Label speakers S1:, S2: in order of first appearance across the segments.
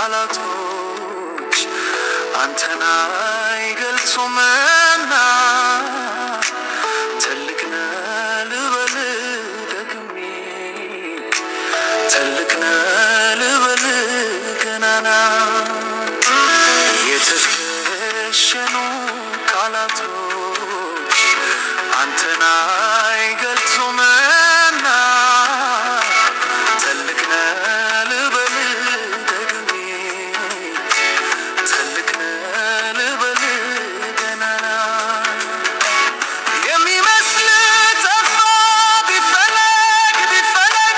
S1: ቃላቶች አንተን አይገልጹምና ትልቅ ነህ ልበል ደግሜ ትልቅ ነህ ልበል ገናና የተሸኑ ቃላቶች አንተን አይገልጹምና ትልቅ ነህ ልበል ደግሜ ትልቅ ነህ ልበል ገናና የሚመስል ጠፋ ቢፈለግ ቢፈለግ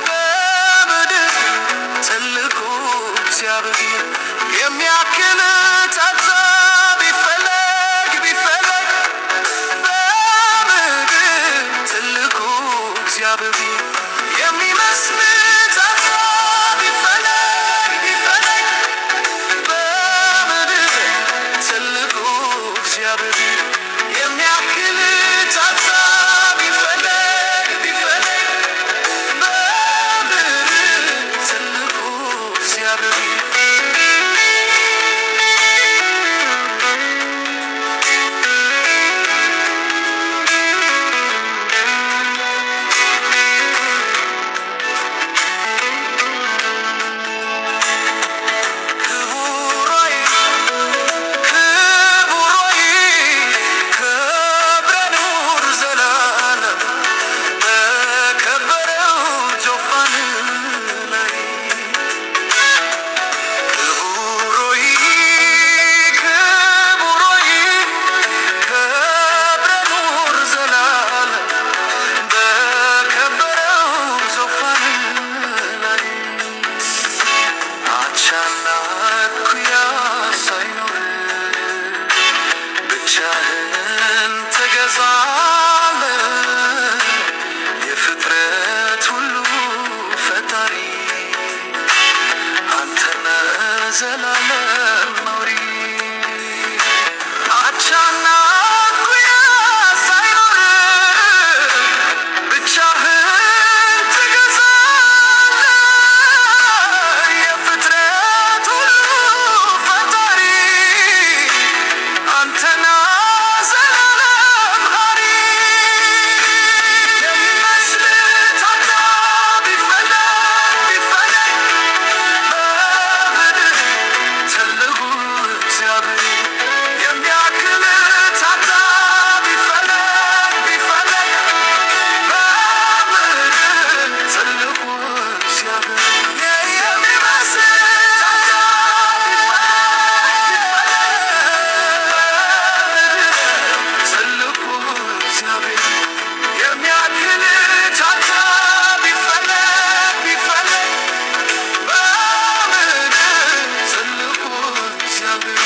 S1: በምድር ትልቁ እግዚአብሔር የሚያክል ጠፋ ቢፈለግ ቢፈለግ በምድር ትልቁ እግዚአብሔር የሚመስል ጠፋ ቢፈለግ ቢፈለግ በምድር ትልቁ እግዚአብሔር የሚያክል ጠፋ ቢፈለግ ቢፈለግ በምድር ትልቁ እግዚአብሔር ብቻህን ትገዛለህ የፍጥረት ሁሉ ፈጣሪ አንተ ነህ ዘላለም ኖሪ አቻና እኩያ ሳይኖርህ ብቻህን ትገዛለህ የፍጥረት ሁሉ ፈጣሪ አንተ ነህ ዘላለም ኖሪ የሚመስል ጠፋ ቢፈለግ ቢፈለግ በምድር ትልቁ እግዚአብሔር የሚያክል ጠፋ ቢፈለግ ቢፈለግ በምድር ትልቁ እግዚአብሔር የሚመስል ጠፋ ትልቁ እግዚአብሔር የሚያክል ጠፋ ቢፈለግ ቢፈለግ በምድር ትልቁ እግዚአብሔር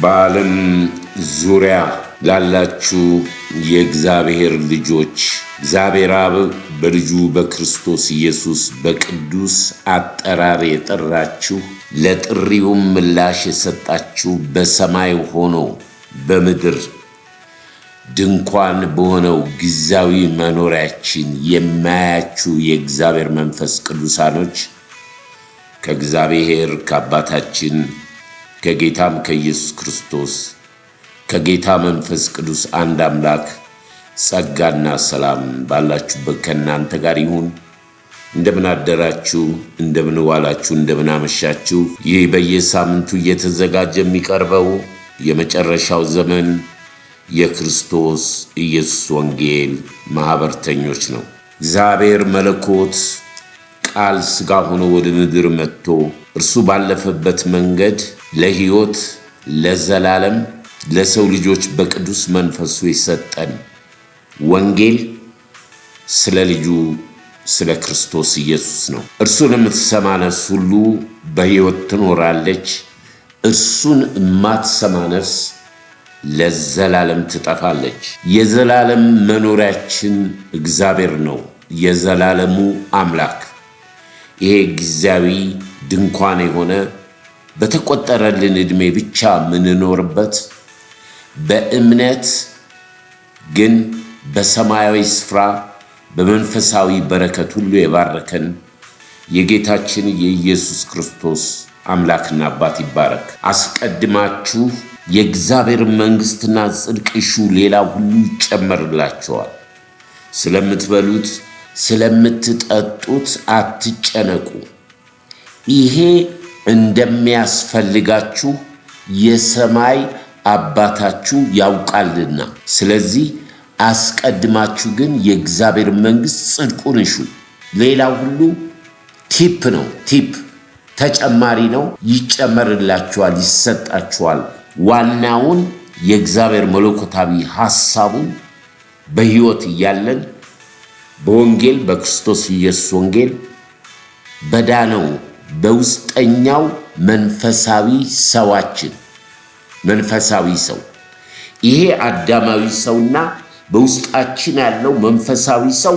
S2: በዓለም ዙሪያ ላላችሁ የእግዚአብሔር ልጆች እግዚአብሔር አብ በልጁ በክርስቶስ ኢየሱስ በቅዱስ አጠራር የጠራችሁ ለጥሪውም ምላሽ የሰጣችሁ በሰማይ ሆኖ በምድር ድንኳን በሆነው ጊዜያዊ መኖሪያችን የማያችሁ የእግዚአብሔር መንፈስ ቅዱሳኖች ከእግዚአብሔር ከአባታችን ከጌታም ከኢየሱስ ክርስቶስ ከጌታ መንፈስ ቅዱስ አንድ አምላክ ጸጋና ሰላም ባላችሁበት ከእናንተ ጋር ይሁን። እንደምን አደራችሁ፣ እንደምን ዋላችሁ፣ እንደምን አመሻችሁ። ይህ በየሳምንቱ እየተዘጋጀ የሚቀርበው የመጨረሻው ዘመን የክርስቶስ ኢየሱስ ወንጌል ማህበርተኞች ነው። እግዚአብሔር መለኮት ቃል ሥጋ ሆኖ ወደ ምድር መጥቶ እርሱ ባለፈበት መንገድ ለሕይወት ለዘላለም ለሰው ልጆች በቅዱስ መንፈሱ የሰጠን ወንጌል ስለ ልጁ ስለ ክርስቶስ ኢየሱስ ነው። እርሱን የምትሰማ ነፍስ ሁሉ በሕይወት ትኖራለች፣ እርሱን የማትሰማ ነፍስ ለዘላለም ትጠፋለች። የዘላለም መኖሪያችን እግዚአብሔር ነው፣ የዘላለሙ አምላክ። ይሄ ጊዜያዊ ድንኳን የሆነ በተቆጠረልን ዕድሜ ብቻ ምንኖርበት በእምነት ግን በሰማያዊ ስፍራ በመንፈሳዊ በረከት ሁሉ የባረከን የጌታችን የኢየሱስ ክርስቶስ አምላክና አባት ይባረክ። አስቀድማችሁ የእግዚአብሔር መንግሥትና ጽድቅ እሹ፣ ሌላ ሁሉ ይጨመርላችኋል። ስለምትበሉት ስለምትጠጡት አትጨነቁ፣ ይሄ እንደሚያስፈልጋችሁ የሰማይ አባታችሁ ያውቃልና። ስለዚህ አስቀድማችሁ ግን የእግዚአብሔር መንግሥት ጽድቁን እሹ፣ ሌላ ሁሉ ቲፕ ነው፣ ቲፕ ተጨማሪ ነው፣ ይጨመርላችኋል፣ ይሰጣችኋል። ዋናውን የእግዚአብሔር መለኮታዊ ሐሳቡን በሕይወት እያለን በወንጌል በክርስቶስ ኢየሱስ ወንጌል በዳነው በውስጠኛው መንፈሳዊ ሰዋችን መንፈሳዊ ሰው ይሄ አዳማዊ ሰውና በውስጣችን ያለው መንፈሳዊ ሰው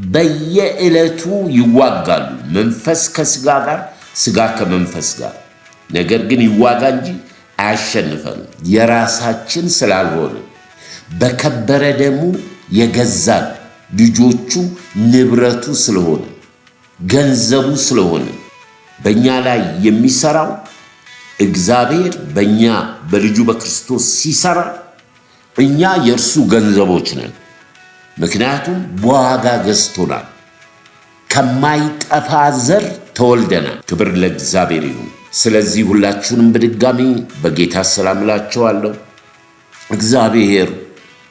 S2: በየዕለቱ ይዋጋሉ። መንፈስ ከስጋ ጋር፣ ስጋ ከመንፈስ ጋር። ነገር ግን ይዋጋ እንጂ አያሸንፈንም። የራሳችን ስላልሆነ በከበረ ደሙ የገዛን ልጆቹ ንብረቱ ስለሆነ ገንዘቡ ስለሆነ በእኛ ላይ የሚሰራው እግዚአብሔር በእኛ በልጁ በክርስቶስ ሲሰራ እኛ የእርሱ ገንዘቦች ነን። ምክንያቱም በዋጋ ገዝቶናል። ከማይጠፋ ዘር ተወልደናል። ክብር ለእግዚአብሔር ይሁን። ስለዚህ ሁላችሁንም በድጋሚ በጌታ ሰላም እላችኋለሁ። እግዚአብሔር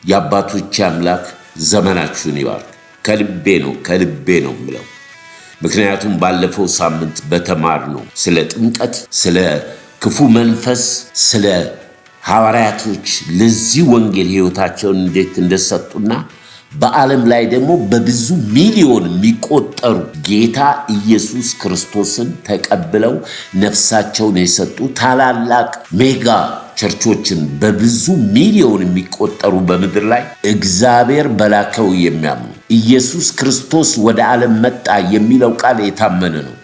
S2: የአባቶች አምላክ ዘመናችሁን ይባርክ። ከልቤ ነው የምለው። ምክንያቱም ባለፈው ሳምንት በተማርነው ስለ ጥምቀት፣ ስለ ክፉ መንፈስ፣ ስለ ሐዋርያቶች ለዚህ ወንጌል ሕይወታቸውን እንዴት እንደሰጡና በዓለም ላይ ደግሞ በብዙ ሚሊዮን የሚቆጠሩ ጌታ ኢየሱስ ክርስቶስን ተቀብለው ነፍሳቸውን የሰጡ ታላላቅ ሜጋ ቸርቾችን በብዙ ሚሊዮን የሚቆጠሩ በምድር ላይ እግዚአብሔር በላከው የሚያምኑ ኢየሱስ ክርስቶስ ወደ ዓለም መጣ የሚለው ቃል የታመነ ነው።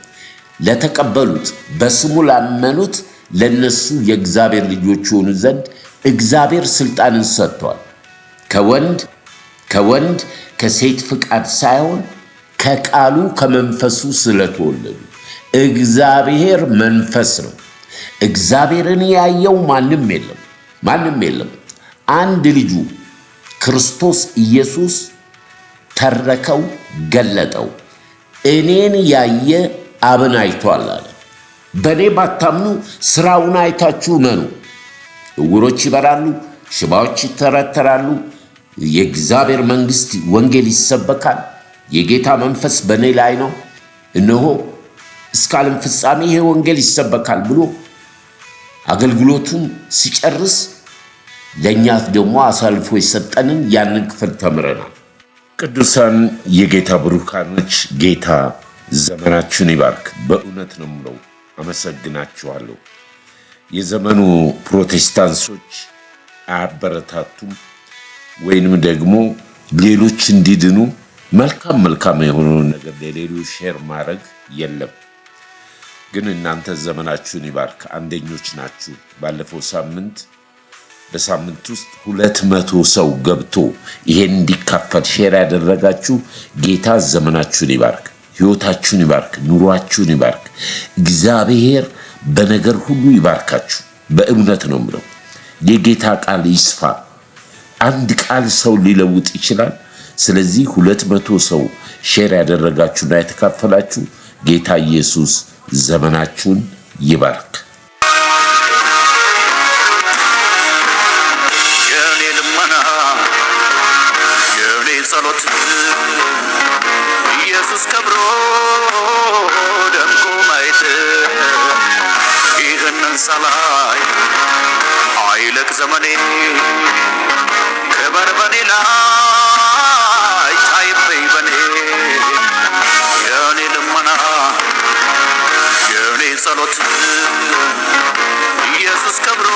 S2: ለተቀበሉት በስሙ ላመኑት ለነሱ የእግዚአብሔር ልጆች ሆኑ ዘንድ እግዚአብሔር ስልጣንን ሰጥቷል። ከወንድ ከሴት ፍቃድ ሳይሆን ከቃሉ ከመንፈሱ ስለተወለዱ። እግዚአብሔር መንፈስ ነው። እግዚአብሔርን ያየው ማንም የለም። አንድ ልጁ ክርስቶስ ኢየሱስ ተረከው፣ ገለጠው። እኔን ያየ አብን አይቷል አለ። በእኔ ባታምኑ ስራውን አይታችሁ እመኑ። ዕውሮች ይበራሉ፣ ሽባዎች ይተረተራሉ፣ የእግዚአብሔር መንግሥት ወንጌል ይሰበካል። የጌታ መንፈስ በእኔ ላይ ነው፣ እነሆ እስከ ዓለም ፍጻሜ ይሄ ወንጌል ይሰበካል ብሎ አገልግሎቱን ሲጨርስ ለእኛ ደግሞ አሳልፎ የሰጠንን ያንን ክፍል ተምረናል። ቅዱሳን የጌታ ብሩካኖች፣ ጌታ ዘመናችሁን ይባርክ። በእውነት ነው የምለው፣ አመሰግናችኋለሁ። የዘመኑ ፕሮቴስታንቶች አያበረታቱም ወይንም ደግሞ ሌሎች እንዲድኑ መልካም የሆነውን ነገር ለሌሎች ሼር ማድረግ የለም። ግን እናንተ ዘመናችሁን ይባርክ፣ አንደኞች ናችሁ። ባለፈው በሳምንት ውስጥ 200 ሰው ገብቶ ይሄን እንዲካፈል ሼር ያደረጋችሁ ጌታ ዘመናችሁን ይባርክ፣ ሕይወታችሁን ይባርክ፣ ኑሯችሁን ይባርክ። እግዚአብሔር በነገር ሁሉ ይባርካችሁ። በእውነት ነው የምለው። የጌታ ቃል ይስፋ። አንድ ቃል ሰው ሊለውጥ ይችላል። ስለዚህ 200 ሰው ሼር ያደረጋችሁና የተካፈላችሁ ጌታ ኢየሱስ ዘመናችሁን ይባርክ።
S1: የኔ ልመና የኔ ጸሎት ኢየሱስ ከብሮ ደምቆ ማየት ይህንን ሳላይ አይለቅ ዘመኔ ክበር በኔ ላይ ታይበኝ በኔ የኔ ልመና የኔ ጸሎት ኢየሱስ ከብሮ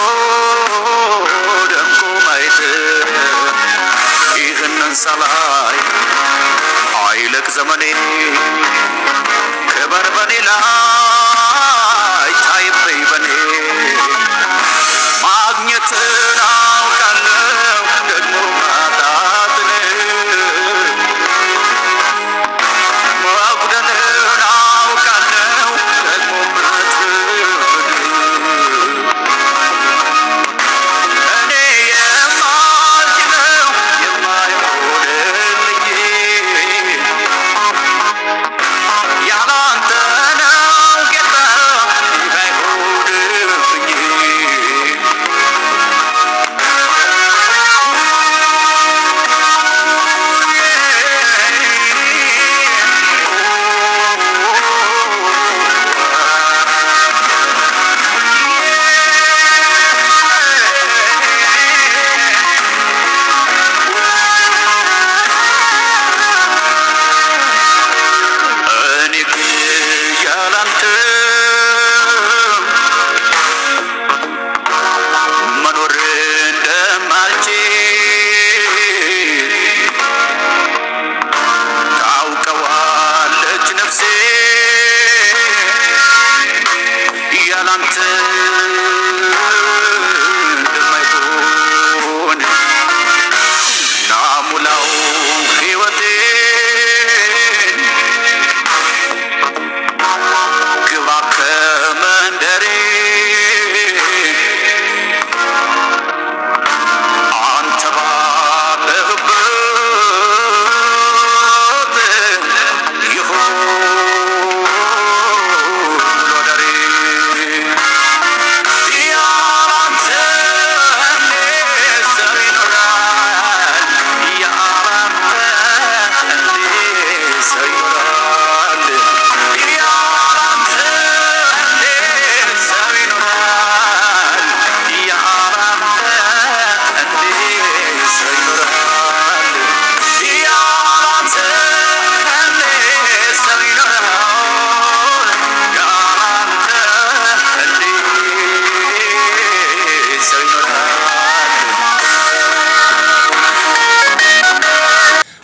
S1: ደምቆ ማየት ይህንን ሳላይ አይለቅ ዘመኔ ክበር በኔ ላይ ታይበኝ በኔ ማግኘትን አውቃለሁ ደግሞ ማጣትን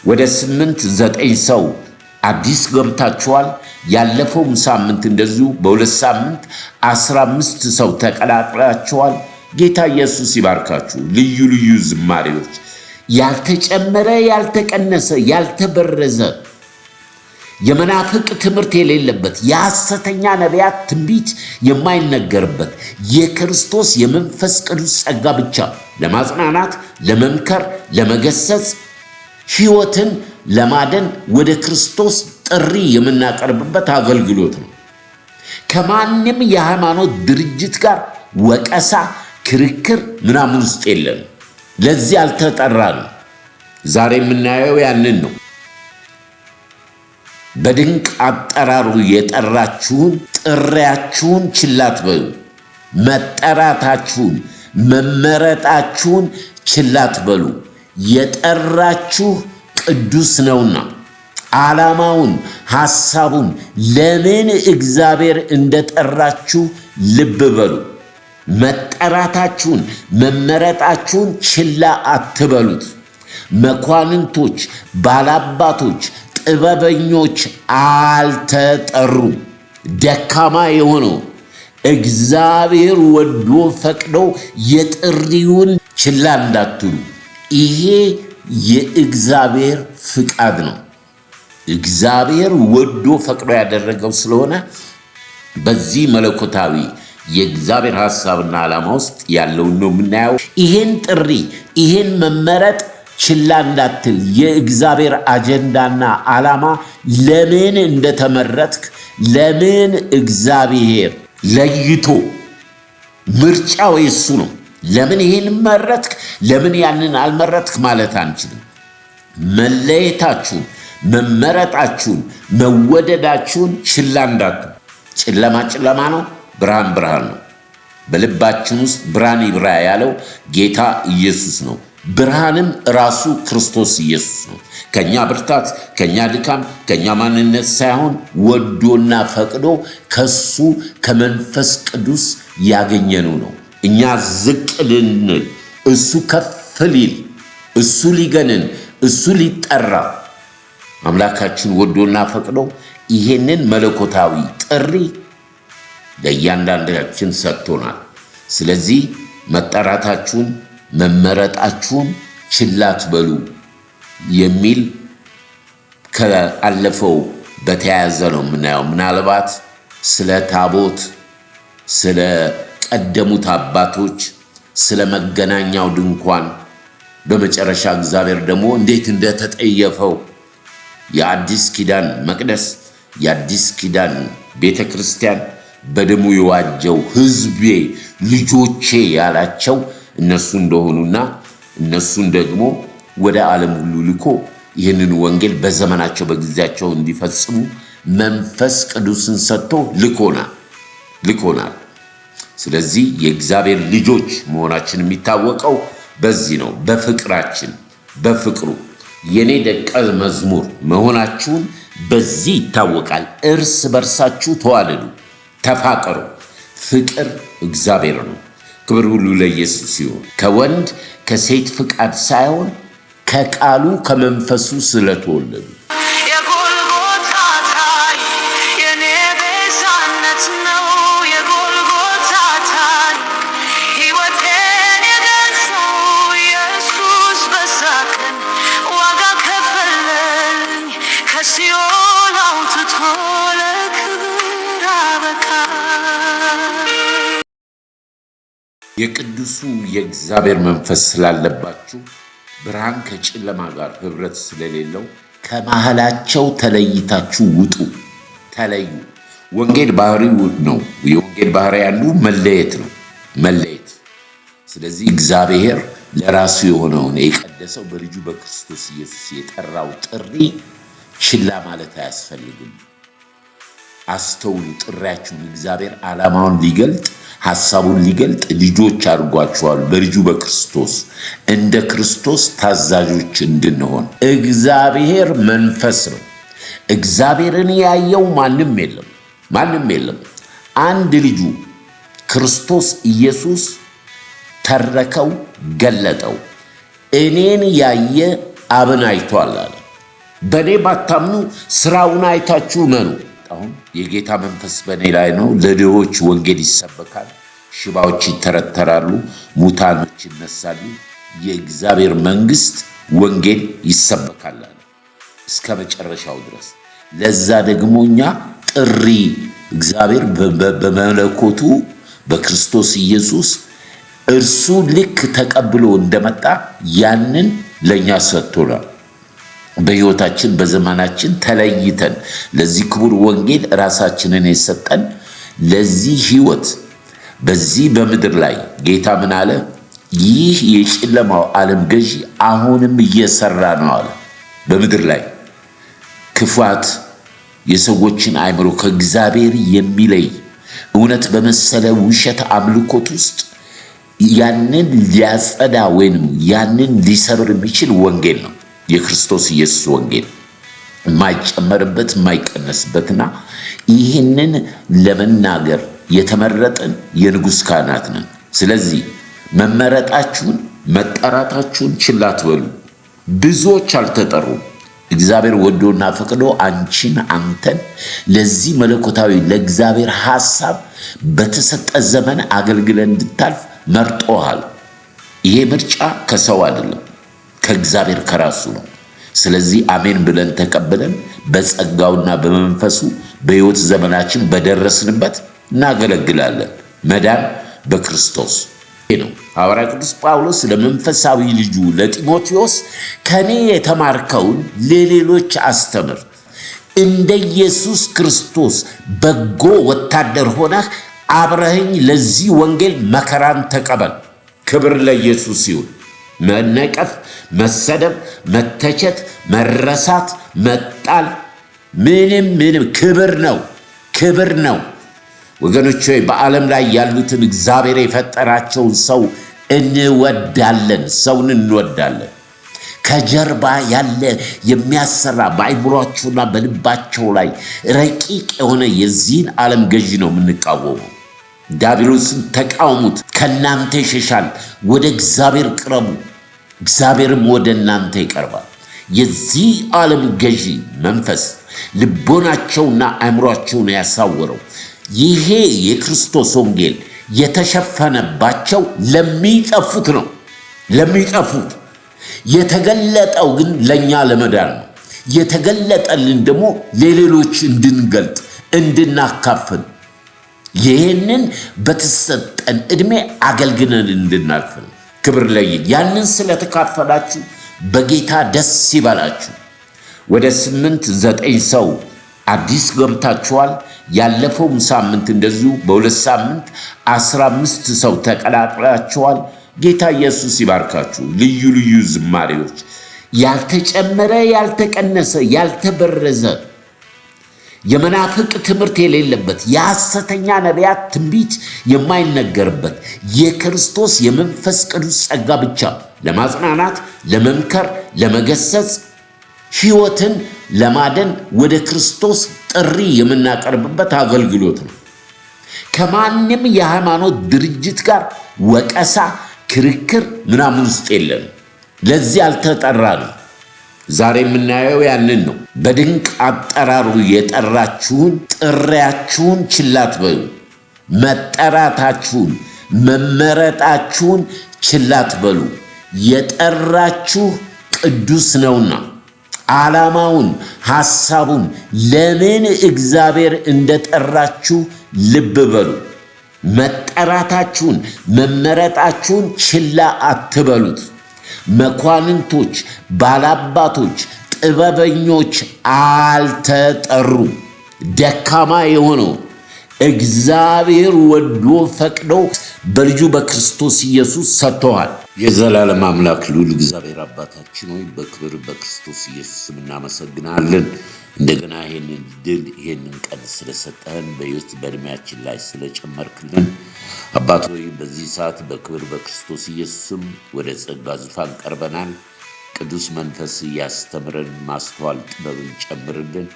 S2: ወደ 8-9 ሰው አዲስ ገብታችኋል። ያለፈውም ሳምንት እንደዚሁ በ2 ሳምንት 15 ሰው ተቀላቅላችኋል። ጌታ ኢየሱስ ይባርካችሁ። ልዩ ልዩ ዝማሬዎች፣ ያልተጨመረ ያልተቀነሰ ያልተበረዘ የመናፍቅ ትምህርት የሌለበት የሐሰተኛ ነቢያት ትንቢት የማይነገርበት የክርስቶስ የመንፈስ ቅዱስ ጸጋ ብቻ ለማጽናናት፣ ለመምከር፣ ለመገሰጽ፣ ሕይወትን ለማደን ወደ ክርስቶስ ጥሪ የምናቀርብበት አገልግሎት ነው። ከማንም የሃይማኖት ድርጅት ጋር ወቀሳ፣ ክርክር ምናምን ውስጥ የለም። ለዚህ አልተጠራንም። ዛሬ የምናየው ያንን ነው። በድንቅ አጠራሩ የጠራችሁን ጥሪያችሁን ችላ አትበሉ። መጠራታችሁን መመረጣችሁን ችላ አትበሉ። የጠራችሁ ቅዱስ ነውና ዓላማውን፣ ሐሳቡን፣ ለምን እግዚአብሔር እንደጠራችሁ ልብ በሉ። መጠራታችሁን መመረጣችሁን ችላ አትበሉት። መኳንንቶች፣ ባላባቶች፣ ጥበበኞች አልተጠሩም። ደካማ የሆነው እግዚአብሔር ወዶ ፈቅዶ የጥሪውን ችላ እንዳትሉ። ይሄ የእግዚአብሔር ፍቃድ ነው። እግዚአብሔር ወዶ ፈቅዶ ያደረገው ስለሆነ በዚህ መለኮታዊ የእግዚአብሔር ሐሳብና ዓላማ ውስጥ ያለውን ነው የምናየው። ይሄን ጥሪ ይሄን መመረጥ ችላ እንዳትል። የእግዚአብሔር አጀንዳና ዓላማ ለምን እንደተመረጥክ፣ ለምን እግዚአብሔር ለይቶ ምርጫው የሱ ነው። ለምን ይሄን መረጥክ፣ ለምን ያንን አልመረጥክ ማለት አንችልም። መለየታችሁን፣ መመረጣችሁን፣ መወደዳችሁን ችላ እንዳትሉ። ጨለማ ጨለማ ነው፣ ብርሃን ብርሃን ነው። በልባችን ውስጥ ብርሃን ይብራ ያለው ጌታ ኢየሱስ ነው። ብርሃንም ራሱ ክርስቶስ ኢየሱስ ነው። ከኛ ብርታት፣ ከኛ ድካም፣ ከኛ ማንነት ሳይሆን ወዶና ፈቅዶ ከሱ ከመንፈስ ቅዱስ ያገኘነው ነው። እኛ ዝቅ ልንል፣ እሱ ከፍ ሊል፣ እሱ ሊገንን፣ እሱ ሊጠራ አምላካችን ወዶና ፈቅዶ ይሄንን መለኮታዊ ጥሪ ለእያንዳንዳችን ሰጥቶናል። ስለዚህ መጠራታችሁን መመረጣችሁን ችላ አትበሉ የሚል ከአለፈው በተያያዘ ነው የምናየው። ምናልባት ስለ ታቦት፣ ስለ ቀደሙት አባቶች፣ ስለ መገናኛው ድንኳን፣ በመጨረሻ እግዚአብሔር ደግሞ እንዴት እንደተጠየፈው የአዲስ ኪዳን መቅደስ፣ የአዲስ ኪዳን ቤተ ክርስቲያን በደሙ የዋጀው ሕዝቤ ልጆቼ ያላቸው እነሱ እንደሆኑና እነሱን ደግሞ ወደ ዓለም ሁሉ ልኮ ይህንን ወንጌል በዘመናቸው በጊዜያቸው እንዲፈጽሙ መንፈስ ቅዱስን ሰጥቶ ልኮናል። ስለዚህ የእግዚአብሔር ልጆች መሆናችን የሚታወቀው በዚህ ነው። በፍቅራችን፣ በፍቅሩ የኔ ደቀ መዝሙር መሆናችሁን በዚህ ይታወቃል። እርስ በርሳችሁ ተዋደዱ፣ ተፋቀሩ። ፍቅር እግዚአብሔር ነው። ክብር ሁሉ ለኢየሱስ ይሁን። ከወንድ ከሴት ፍቃድ ሳይሆን ከቃሉ ከመንፈሱ ስለተወለዱ
S1: የጎልጎታ ታይ የኔ ቤዛነት ነው። የጎልጎታ ታይ ሕይወቴን የገዛው ኢየሱስ በዛ ቀን ዋጋ ከፈለኝ። ከሲኦል አውጥቶ ለክብር አበቃኝ።
S2: የቅዱሱ የእግዚአብሔር መንፈስ ስላለባችሁ ብርሃን ከጨለማ ጋር ኅብረት ስለሌለው ከመሃላቸው ተለይታችሁ ውጡ፣ ተለዩ። ወንጌል ባህሪው ነው። የወንጌል ባህሪ ያሉ መለየት ነው፣ መለየት። ስለዚህ እግዚአብሔር ለራሱ የሆነውን የቀደሰው በልጁ በክርስቶስ ኢየሱስ የጠራው ጥሪ ችላ ማለት አያስፈልግም። አስተውሉ ጥሪያችሁን። እግዚአብሔር ዓላማውን ሊገልጥ ሐሳቡን ሊገልጥ ልጆች አድርጓችኋል በልጁ በክርስቶስ እንደ ክርስቶስ ታዛዦች እንድንሆን። እግዚአብሔር መንፈስ ነው። እግዚአብሔርን ያየው ማንም የለም። አንድ ልጁ ክርስቶስ ኢየሱስ ተረከው፣ ገለጠው። እኔን ያየ አብን አይቷል አለ። በእኔ ባታምኑ ስራውን አይታችሁ እመኑ። አሁን የጌታ መንፈስ በእኔ ላይ ነው። ለድሆች ወንጌል ይሰበካል፣ ሽባዎች ይተረተራሉ፣ ሙታኖች ይነሳሉ፣ የእግዚአብሔር መንግሥት ወንጌል ይሰበካል አለ እስከ መጨረሻው ድረስ። ለዛ ደግሞ እኛ ጥሪ እግዚአብሔር በመለኮቱ በክርስቶስ ኢየሱስ እርሱ ልክ ተቀብሎ እንደመጣ ያንን ለእኛ ሰጥቶናል። በሕይወታችን በዘመናችን ተለይተን ለዚህ ክቡር ወንጌል ራሳችንን የሰጠን ለዚህ ሕይወት በዚህ በምድር ላይ ጌታ ምን አለ? ይህ የጨለማው ዓለም ገዢ አሁንም እየሰራ ነው አለ። በምድር ላይ ክፋት የሰዎችን አእምሮ ከእግዚአብሔር የሚለይ እውነት በመሰለ ውሸት አምልኮት ውስጥ ያንን ሊያጸዳ ወይንም ያንን ሊሰብር የሚችል ወንጌል ነው የክርስቶስ ኢየሱስ ወንጌል፣ የማይጨመርበት የማይቀነስበትና ይህንን ለመናገር የተመረጥን የንጉሥ ካህናት ነን። ስለዚህ መመረጣችሁን መጠራታችሁን ችላ አትበሉ። ብዙዎች አልተጠሩም። እግዚአብሔር ወዶና ፈቅዶ አንቺን አንተን ለዚህ መለኮታዊ ለእግዚአብሔር ሐሳብ በተሰጠ ዘመን አገልግለን እንድታልፍ መርጦሃል። ይሄ ምርጫ ከሰው አይደለም፣ ከእግዚአብሔር ከራሱ ነው። ስለዚህ አሜን ብለን ተቀብለን በጸጋውና በመንፈሱ በሕይወት ዘመናችን በደረስንበት እናገለግላለን። መዳን በክርስቶስ ነው። ሐዋርያ ቅዱስ ጳውሎስ ለመንፈሳዊ ልጁ ለጢሞቴዎስ ከኔ የተማርከውን ለሌሎች አስተምር፣ እንደ ኢየሱስ ክርስቶስ በጎ ወታደር ሆነህ አብረኸኝ ለዚህ ወንጌል መከራን ተቀበል። ክብር ለኢየሱስ ይሁን። መነቀፍ፣ መሰደብ፣ መተቸት፣ መረሳት፣ መጣል ምንም ክብር ነው። ወገኖች ሆይ በዓለም ላይ ያሉትን እግዚአብሔር የፈጠራቸውን ሰውን እንወዳለን። ከጀርባ ያለ የሚያሰራ በአይምሯቸውና በልባቸው ላይ ረቂቅ የሆነ የዚህን ዓለም ገዢ ነው የምንቃወመው። ዲያብሎስን ተቃውሙት፣ ከእናንተ ይሸሻል። ወደ እግዚአብሔር ቅረቡ፣ እግዚአብሔርም ወደ እናንተ ይቀርባል። የዚህ ዓለም ገዢ መንፈስ ልቦናቸውና አእምሯቸውን ያሳወረው ይሄ የክርስቶስ ወንጌል የተሸፈነባቸው ለሚጠፉት ነው። የተገለጠው ግን ለእኛ ለመዳን ነው። የተገለጠልን ደግሞ ለሌሎች እንድንገልጥ እንድናካፍል፣ ይህንን በተሰጠን ዕድሜ አገልግለን እንድናልፍ ነው። ክብር ለይን። ያንን ስለተካፈላችሁ በጌታ ደስ ይበላችሁ። ወደ 8-9 ሰው አዲስ ገብታችኋል። ያለፈውም ሳምንት እንደዚሁ በ2 ሳምንት 15 ሰው ተቀላቅላችኋል። ጌታ ኢየሱስ ይባርካችሁ። ልዩ ልዩ ዝማሬዎች፣ ያልተጨመረ ያልተቀነሰ ያልተበረዘ የመናፍቅ ትምህርት የሌለበት የሐሰተኛ ነቢያት ትንቢት የማይነገርበት የክርስቶስ የመንፈስ ቅዱስ ጸጋ ብቻ ለማጽናናት፣ ለመምከር፣ ለመገሰጽ ሕይወትን ለማደን ወደ ክርስቶስ ጥሪ የምናቀርብበት አገልግሎት ነው። ከማንም የሃይማኖት ድርጅት ጋር ወቀሳ፣ ክርክር ምናምን ውስጥ የለም። ለዚህ አልተጠራንም። ዛሬ የምናየው ያንን ነው። በድንቅ አጠራሩ የጠራችሁን ጥሪያችሁን ችላ አትበሉ። መጠራታችሁን መመረጣችሁን ችላ አትበሉ። የጠራችሁ ቅዱስ ነውና ዓላማውን፣ ሐሳቡን፣ ለምን እግዚአብሔር እንደጠራችሁ ልብ በሉ። መጠራታችሁን መመረጣችሁን ችላ አትበሉት። መኳንንቶች፣ ባላባቶች፣ ጥበበኞች አልተጠሩም። ደካማ የሆነው እግዚአብሔር ወዶ ፈቅዶ በልጁ በክርስቶስ ኢየሱስ ሰጥቶሃል። የዘላለም አምላክ ልዑል እግዚአብሔር አባታችን ሆይ በክብር በክርስቶስ ኢየሱስ እናመሰግናለን። እንደገና ይህንን ድል ይህንን ቀን ስለሰጠህን በሕይወት በዕድሜያችን ላይ ስለጨመርክልን አባት ሆይ በዚህ ሰዓት በክብር በክርስቶስ ኢየሱስም ወደ ጸጋ ዙፋን ቀርበናል። ቅዱስ መንፈስ እያስተምረን ማስተዋል ጥበብን ጨምርልን።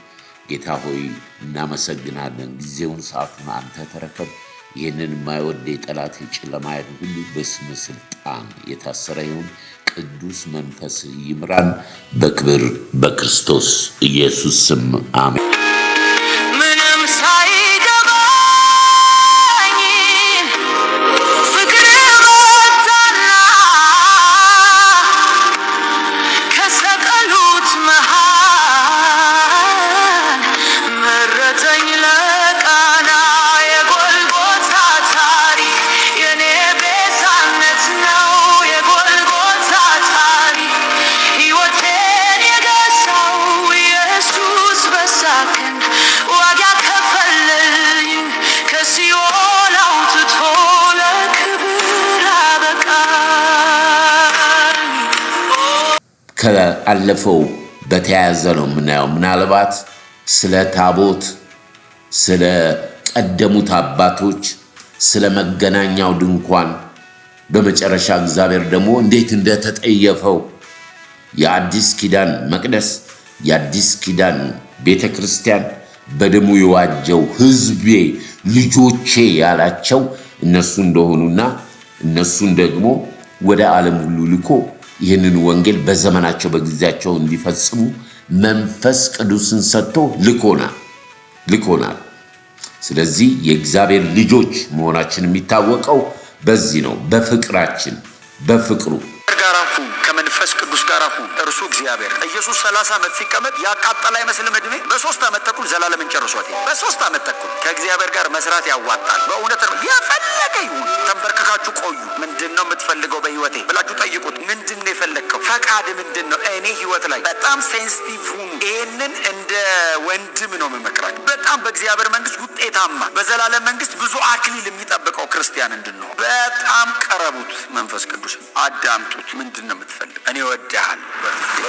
S2: ጌታ ሆይ እናመሰግናለን። ጊዜውን ሰዓቱን አንተ ተረከብ። ይህንን የማይወድ የጠላት የጨለማ ኃይል ሁሉ በስም ስልጣን የታሰረ ይሁን። ቅዱስ መንፈስ ይምራን። በክብር በክርስቶስ ኢየሱስ ስም አሜን።
S1: ምንም ሳይገባኝ ፍቅር መጣና ከሰቀሉት መሃል መረጠኝ ለቃና። የጎልጎታ ታሪክ የኔ ቤዛነት ነው። የጎልጎታ ታሪክ ሕይወቴን የገዛው ኢየሱስ በሳቅን ዋጋ ከፈለልኝ ከሲኦል አውጥቶ ለክብር አበቃኝ።
S2: ከአለፈው በተያያዘ ነው የምናየው። ምናልባት ስለ ታቦት፣ ስለ ቀደሙት አባቶች፣ ስለ መገናኛው ድንኳን፣ በመጨረሻ እግዚአብሔር ደግሞ እንዴት እንደተጠየፈው የአዲስ ኪዳን መቅደስ፣ የአዲስ ኪዳን ቤተ ክርስቲያን በደሙ የዋጀው ሕዝቤ ልጆቼ ያላቸው እነሱ እንደሆኑና እነሱን ደግሞ ወደ ዓለም ሁሉ ልኮ ይህንን ወንጌል በዘመናቸው በጊዜያቸው እንዲፈጽሙ መንፈስ ቅዱስን ሰጥቶ ልኮናል። ስለዚህ የእግዚአብሔር ልጆች መሆናችን የሚታወቀው በዚህ ነው፣ በፍቅራችን፣ በፍቅሩ
S3: ጋር ሁን፣ ከመንፈስ ቅዱስ ጋር ሁን። እርሱ እግዚአብሔር ኢየሱስ 30 ዓመት ሲቀመጥ ያቃጠለ አይመስልም? ዕድሜ በ3 ዓመት ተኩል ዘላለምን ጨርሷት። በ3 ዓመት ተኩል ከእግዚአብሔር ጋር መስራት ያዋጣል። በእውነት ነው። የፈለገ ይሁን ተንበርክካችሁ ቆዩ። ምንድን ነው የምትፈልገው በህይወቴ ብላችሁ ጠይቁት። ምንድን ነው የፈለግከው? ፈቃድ ምንድን ነው? እኔ ህይወት ላይ በጣም ሴንሲቲቭ ሁኑ። ይህንን እንደ ወንድም ነው የምመክራችሁ። በጣም በእግዚአብሔር መንግስት ውጤታማ፣ በዘላለም መንግስት ብዙ አክሊል የሚጠብቀው ክርስቲያን እንድንሆን በጣም ቀረቡት። መንፈስ ቅዱስ አዳምጡት። ምንድን ነው የምትፈልግ? እኔ እወድሃለሁ።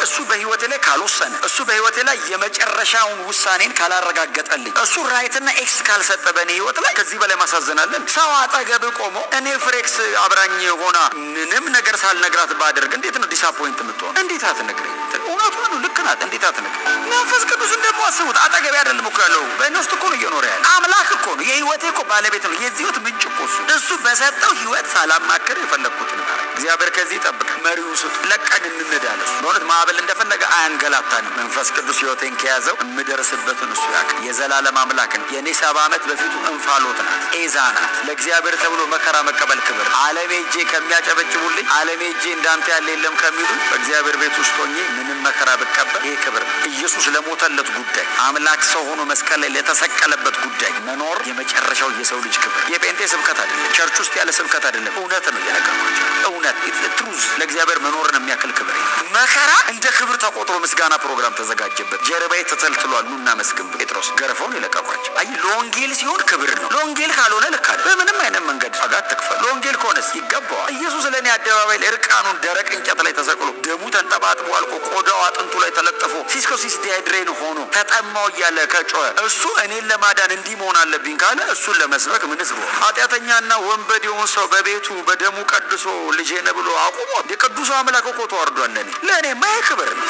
S3: እሱ በህይወቴ ላይ ካልወሰነ፣ እሱ በህይወቴ ላይ የመጨረሻውን ውሳኔን ካላረጋገጠልኝ፣ እሱ ራይትና ኤክስ ካልሰጠ በእኔ ህይወት ላይ ከዚህ በላይ ማሳዘናለን? ሰው አጠገብ ቆሞ እኔ ፍሬክስ አብራኝ ሆና ምንም ነገር ሳልነግራት ባደርግ እንዴት ነው ዲስአፖይንት የምትሆን? እንዴት አትነግረኝ? እውነቱ ነው፣ ልክ ናት። እንዴት አትነግረኝ? መንፈስ ቅዱስን ደግሞ አስቡት። አጠገቤ አይደለም እኮ ያለው፣ በእኔ ውስጥ እኮ ነው እየኖረ ያለ። አምላክ እኮ ነው፣ የህይወቴ እኮ ባለቤት ነው፣ የዚህ ህይወት ምንጭ እኮ እሱ። እሱ በሰጠው ህይወት ሳላማክር የፈለግኩትን እግዚአብሔር ከዚህ ይጠብቅ። መሪውን ስጡ፣ ለቀን እንዳለስ በእውነት ማዕበል እንደፈለገ አያንገላታንም። መንፈስ ቅዱስ ህይወቴን ከያዘው የምደርስበትን እሱ ያውቅ። የዘላለም አምላክ ነው። የእኔ 70 ዓመት በፊቱ እንፋሎት ናት፣ ኤዛ ናት። ለእግዚአብሔር ተብሎ መከራ መቀበል ክብር። ዓለም ሄጄ ከሚያጨበጭቡልኝ፣ ዓለም ሄጄ እንዳንተ ያለ የለም ከሚሉ በእግዚአብሔር ቤት ውስጥ ሆኜ ምንም መከራ ብቀበል ይሄ ክብር ነው። ኢየሱስ ለሞተለት ጉዳይ፣ አምላክ ሰው ሆኖ መስቀል ላይ ለተሰቀለበት ጉዳይ መኖር የመጨረሻው የሰው ልጅ ክብር። የጴንጤ ስብከት አይደለም፣ ቸርች ውስጥ ያለ ስብከት አይደለም። እውነት ነው እየነገርኳቸው። እውነት ትሩዝ ለእግዚአብሔር መኖርን የሚያክል ክብር። መከራ እንደ ክብር ተቆጥሮ ምስጋና ፕሮግራም ተዘጋጀበት። ጀርባዬ ተተልትሏል፣ ኑና መስግን። ጴጥሮስ ገርፈውን ይለቀቋቸው። አይ ለወንጌል ሲሆን ክብር ነው። ለወንጌል ካልሆነ ልክ አይደል። በምንም አይነት መንገድ አጋት ተክፈል። ለወንጌል ከሆነስ ይገባዋል። ኢየሱስ ለእኔ አደባባይ ላይ እርቃኑን ደረቅ እንጨት ላይ ተሰቅሎ ደሙ ተንጠባጥቦ አልቆ ቆዳው አጥንቱ ላይ ተለጥፎ ሲስኮሲስ ዲሃይድሬን ሆኖ ተጠማው እያለ ከጮኸ እሱ እኔን ለማዳን እንዲህ መሆን አለብኝ ካለ እሱን ለመስበክ ምንስ ብሎ ኃጢአተኛና ወንበዴውን ሰው በቤቱ በደሙ ቀድሶ ልጄ ነህ ብሎ አቁሞ የቅዱሱ አምላክ እኮ ተዋርዷል። ለእኔ ክብር ነው።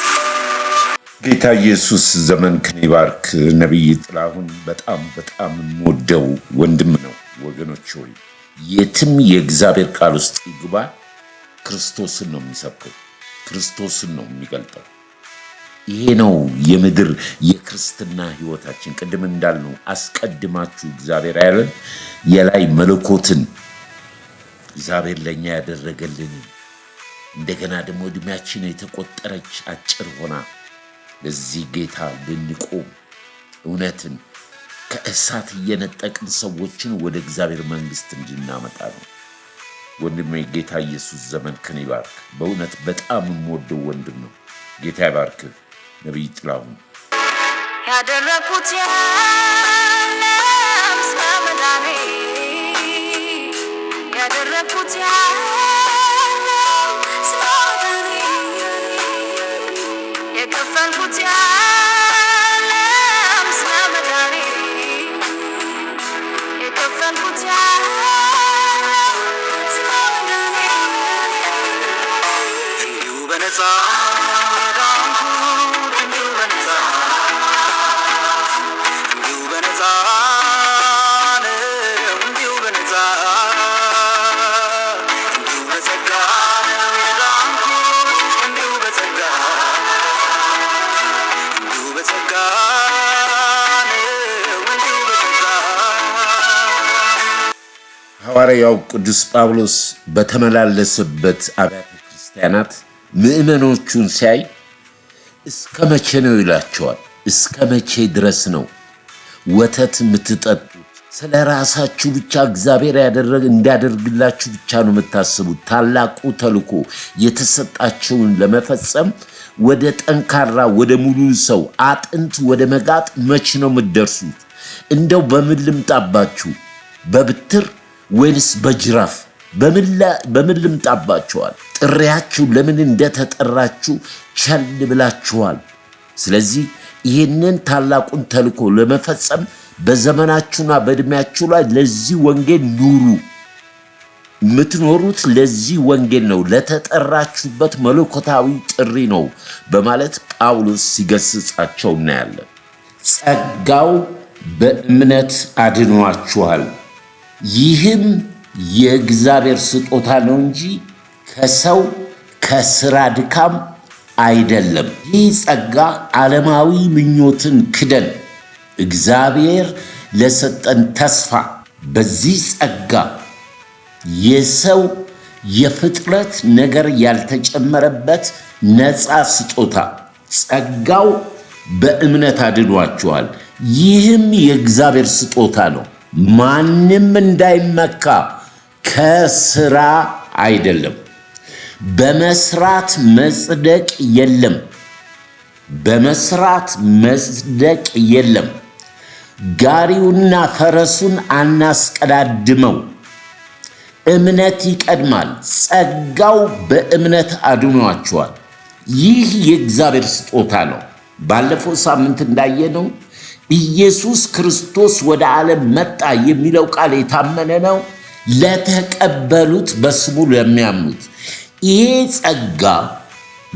S2: ጌታ ኢየሱስ ዘመንክን ይባርክ። ነቢይ ጥላሁን በጣም የምወደው ወንድም ነው። ወገኖች ሆይ የትም የእግዚአብሔር ቃል ውስጥ ይግባ፣ ክርስቶስን ነው የሚሰብከው፣ ክርስቶስን ነው የሚገልጠው። ይሄ ነው የምድር የክርስትና ህይወታችን። ቅድም እንዳልነው አስቀድማችሁ እግዚአብሔር ያለን የላይ መለኮትን እግዚአብሔር ለኛ ያደረገልንን እንደገና ደግሞ እድሜያችን የተቆጠረች አጭር ሆና ለዚህ ጌታ ልንቆም እውነትን ከእሳት እየነጠቅን ሰዎችን ወደ እግዚአብሔር መንግስት እንድናመጣ ነው። ወንድሜ ጌታ ኢየሱስ ዘመንክን ይባርክ። በእውነት በጣም የምወደው ወንድም ነው። ጌታ ይባርክ። ነቢይ ጥላሁን
S1: ያደረኩት ያለም ስለመዳኔ ያደረኩት ያለም ስለመዳኔ የከፈልኩት ያለም ስለመዳኔ የከፈልኩት ያለም ስለመዳኔ እንዲሁ በነፃ
S2: ሐዋርያው ቅዱስ ጳውሎስ በተመላለሰበት አብያተ ክርስቲያናት ምዕመኖቹን ሲያይ እስከ መቼ ነው ይላቸዋል። እስከ መቼ ድረስ ነው ወተት የምትጠጡት? ስለ ራሳችሁ ብቻ እግዚአብሔር እንዲያደርግላችሁ ብቻ ነው የምታስቡት። ታላቁ ተልእኮ የተሰጣቸውን ለመፈጸም ወደ ጠንካራ ወደ ሙሉ ሰው አጥንት ወደ መጋጥ መቼ ነው የምትደርሱት? እንደው በምን ልምጣባችሁ? በብትር ወይንስ በጅራፍ? በምን ልምጣባችኋል? ጥሪያችሁ ለምን እንደተጠራችሁ ቸል ብላችኋል። ስለዚህ ይህንን ታላቁን ተልእኮ ለመፈጸም በዘመናችሁና በዕድሜያችሁ ላይ ለዚህ ወንጌል ኑሩ። የምትኖሩት ለዚህ ወንጌል ነው፣ ለተጠራችሁበት መለኮታዊ ጥሪ ነው በማለት ጳውሎስ ሲገስጻቸው እናያለን። ጸጋው በእምነት አድኗችኋል፣ ይህም የእግዚአብሔር ስጦታ ነው እንጂ ከሰው ከስራ ድካም አይደለም። ይህ ጸጋ ዓለማዊ ምኞትን ክደን እግዚአብሔር ለሰጠን ተስፋ፣ በዚህ ጸጋ የሰው የፍጥረት ነገር ያልተጨመረበት ነፃ ስጦታ፣ ጸጋው በእምነት አድኗችኋል፣ ይህም የእግዚአብሔር ስጦታ ነው፣ ማንም እንዳይመካ ከስራ አይደለም። በመስራት መጽደቅ የለም፣ በመስራት መጽደቅ የለም። ጋሪውና ፈረሱን አናስቀዳድመው፣ እምነት ይቀድማል። ጸጋው በእምነት አድኗችኋል፣ ይህ የእግዚአብሔር ስጦታ ነው። ባለፈው ሳምንት እንዳየነው ኢየሱስ ክርስቶስ ወደ ዓለም መጣ የሚለው ቃል የታመነ ነው ለተቀበሉት፣ በስሙ ለሚያምኑት። ይሄ ጸጋ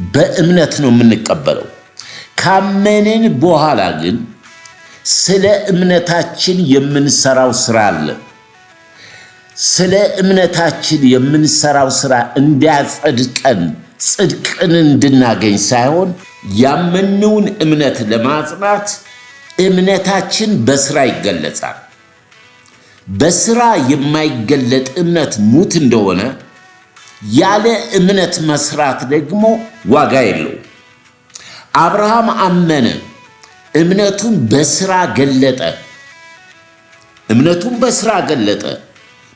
S2: በእምነት ነው የምንቀበለው። ካመንን በኋላ ግን ስለ እምነታችን የምንሰራው ስራ አለ። ስለ እምነታችን የምንሰራው ስራ እንዲያጸድቀን፣ ጽድቅን እንድናገኝ ሳይሆን ያመንነውን እምነት ለማጽናት እምነታችን በስራ ይገለጻል። በስራ የማይገለጥ እምነት ሙት እንደሆነ ያለ እምነት መስራት ደግሞ ዋጋ የለው። አብርሃም አመነ፣ እምነቱን በስራ ገለጠ። እምነቱን በስራ ገለጠ።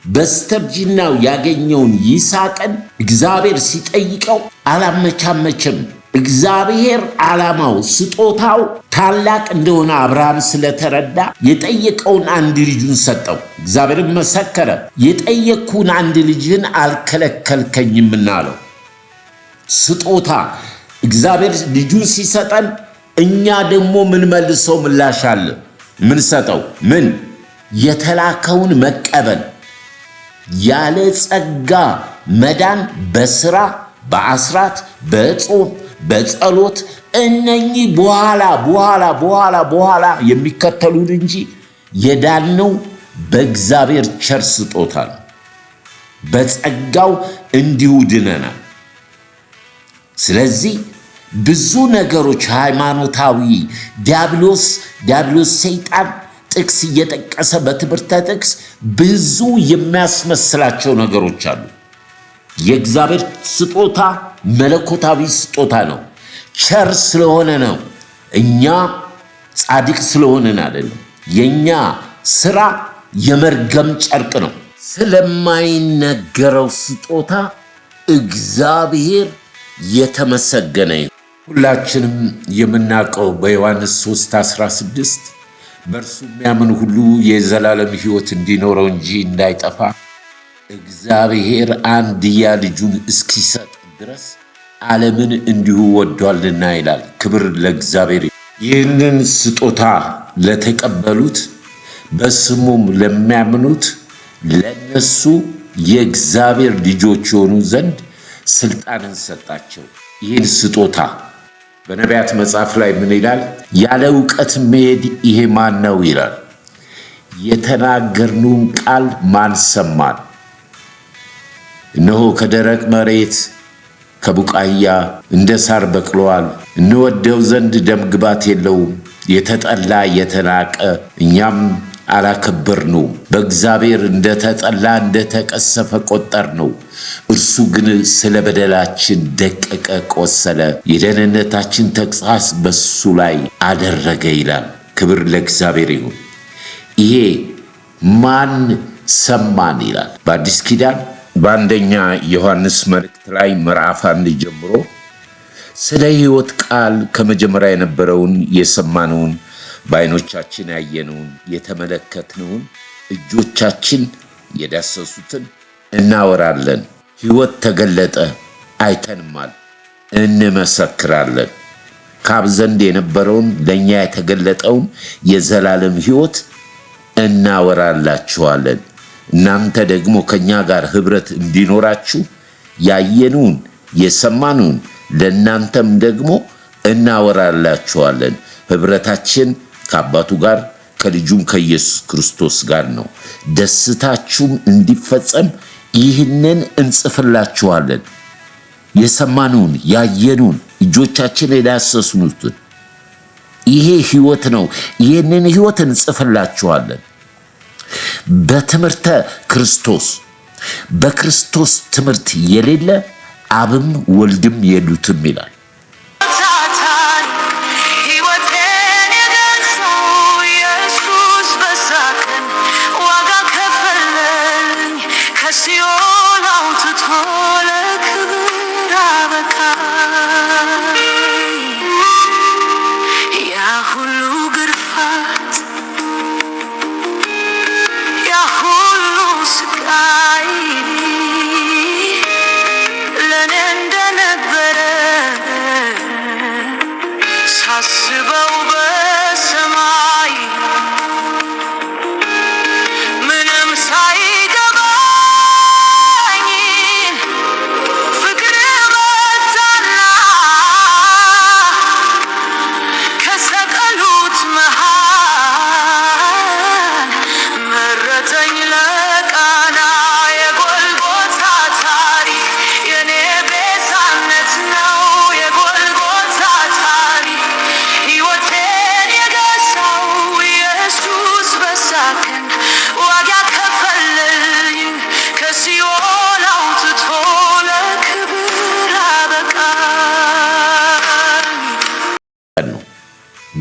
S2: በስተርጅናው ያገኘውን ይስሐቅን እግዚአብሔር ሲጠይቀው አላመቻመችም። እግዚአብሔር ዓላማው ስጦታው ታላቅ እንደሆነ አብርሃም ስለተረዳ የጠየቀውን አንድ ልጁን ሰጠው። እግዚአብሔርም መሰከረ፣ የጠየቅኩን አንድ ልጅን አልከለከልከኝምና አለው። ስጦታ እግዚአብሔር ልጁን ሲሰጠን እኛ ደግሞ ምን መልሰው ምላሽ አለ? ምን ሰጠው? ምን የተላከውን መቀበል። ያለ ጸጋ መዳን በስራ በአስራት በጾም በጸሎት እነኚህ በኋላ የሚከተሉን እንጂ የዳነው በእግዚአብሔር ቸር ስጦታ ነው። በጸጋው እንዲሁ ድነናል። ስለዚህ ብዙ ነገሮች ሃይማኖታዊ ዲያብሎስ ሰይጣን ጥቅስ እየጠቀሰ በትምህርተ ጥቅስ ብዙ የሚያስመስላቸው ነገሮች አሉ። የእግዚአብሔር ስጦታ መለኮታዊ ስጦታ ነው። ቸር ስለሆነ ነው። እኛ ጻድቅ ስለሆነን አይደለም። የኛ ስራ የመርገም ጨርቅ ነው። ስለማይነገረው ስጦታ እግዚአብሔር የተመሰገነ ይሁን። ሁላችንም የምናውቀው በዮሐንስ 3:16 በእርሱ የሚያምን ሁሉ የዘላለም ሕይወት እንዲኖረው እንጂ እንዳይጠፋ እግዚአብሔር አንድያ ልጁን እስኪሰጥ ድረስ ዓለምን እንዲሁ ወዷልና ይላል። ክብር ለእግዚአብሔር። ይህንን ስጦታ ለተቀበሉት በስሙም ለሚያምኑት ለነሱ የእግዚአብሔር ልጆች የሆኑ ዘንድ ስልጣንን ሰጣቸው። ይህን ስጦታ በነቢያት መጽሐፍ ላይ ምን ይላል? ያለ እውቀት መሄድ ይሄ ማን ነው ይላል። የተናገርነውን ቃል ማን ሰማን? እነሆ ከደረቅ መሬት ከቡቃያ እንደ ሳር በቅለዋል። እንወደው ዘንድ ደም ግባት የለውም። የተጠላ የተናቀ እኛም አላከበርነውም። በእግዚአብሔር እንደተጠላ እንደተቀሰፈ ቆጠርነው። እርሱ ግን ስለ በደላችን ደቀቀ፣ ቆሰለ፣ የደህንነታችን ተግሣጽ በሱ ላይ አደረገ ይላል። ክብር ለእግዚአብሔር ይሁን። ይሄ ማን ሰማን ይላል። በአዲስ ኪዳን በአንደኛ ዮሐንስ መልእክት ላይ ምዕራፍ 1 ጀምሮ ስለ ሕይወት ቃል ከመጀመሪያ የነበረውን የሰማነውን በዓይኖቻችን ያየነውን የተመለከትነውን እጆቻችን የዳሰሱትን እናወራለን። ሕይወት ተገለጠ፣ አይተንማል፣ እንመሰክራለን። ከአብ ዘንድ የነበረውን ለእኛ የተገለጠውን የዘላለም ሕይወት እናወራላችኋለን። እናንተ ደግሞ ከእኛ ጋር ኅብረት እንዲኖራችሁ ያየነውን የሰማነውን ለእናንተም ደግሞ እናወራላችኋለን። ኅብረታችን ከአባቱ ጋር ከልጁም ከኢየሱስ ክርስቶስ ጋር ነው። ደስታችሁም እንዲፈጸም ይህንን እንጽፍላችኋለን። የሰማነውን ያየነውን እጆቻችን የዳሰሱትን ይሄ ሕይወት ነው። ይህንን ሕይወት እንጽፍላችኋለን በትምህርተ ክርስቶስ። በክርስቶስ ትምህርት የሌለ አብም ወልድም የሉትም ይላል።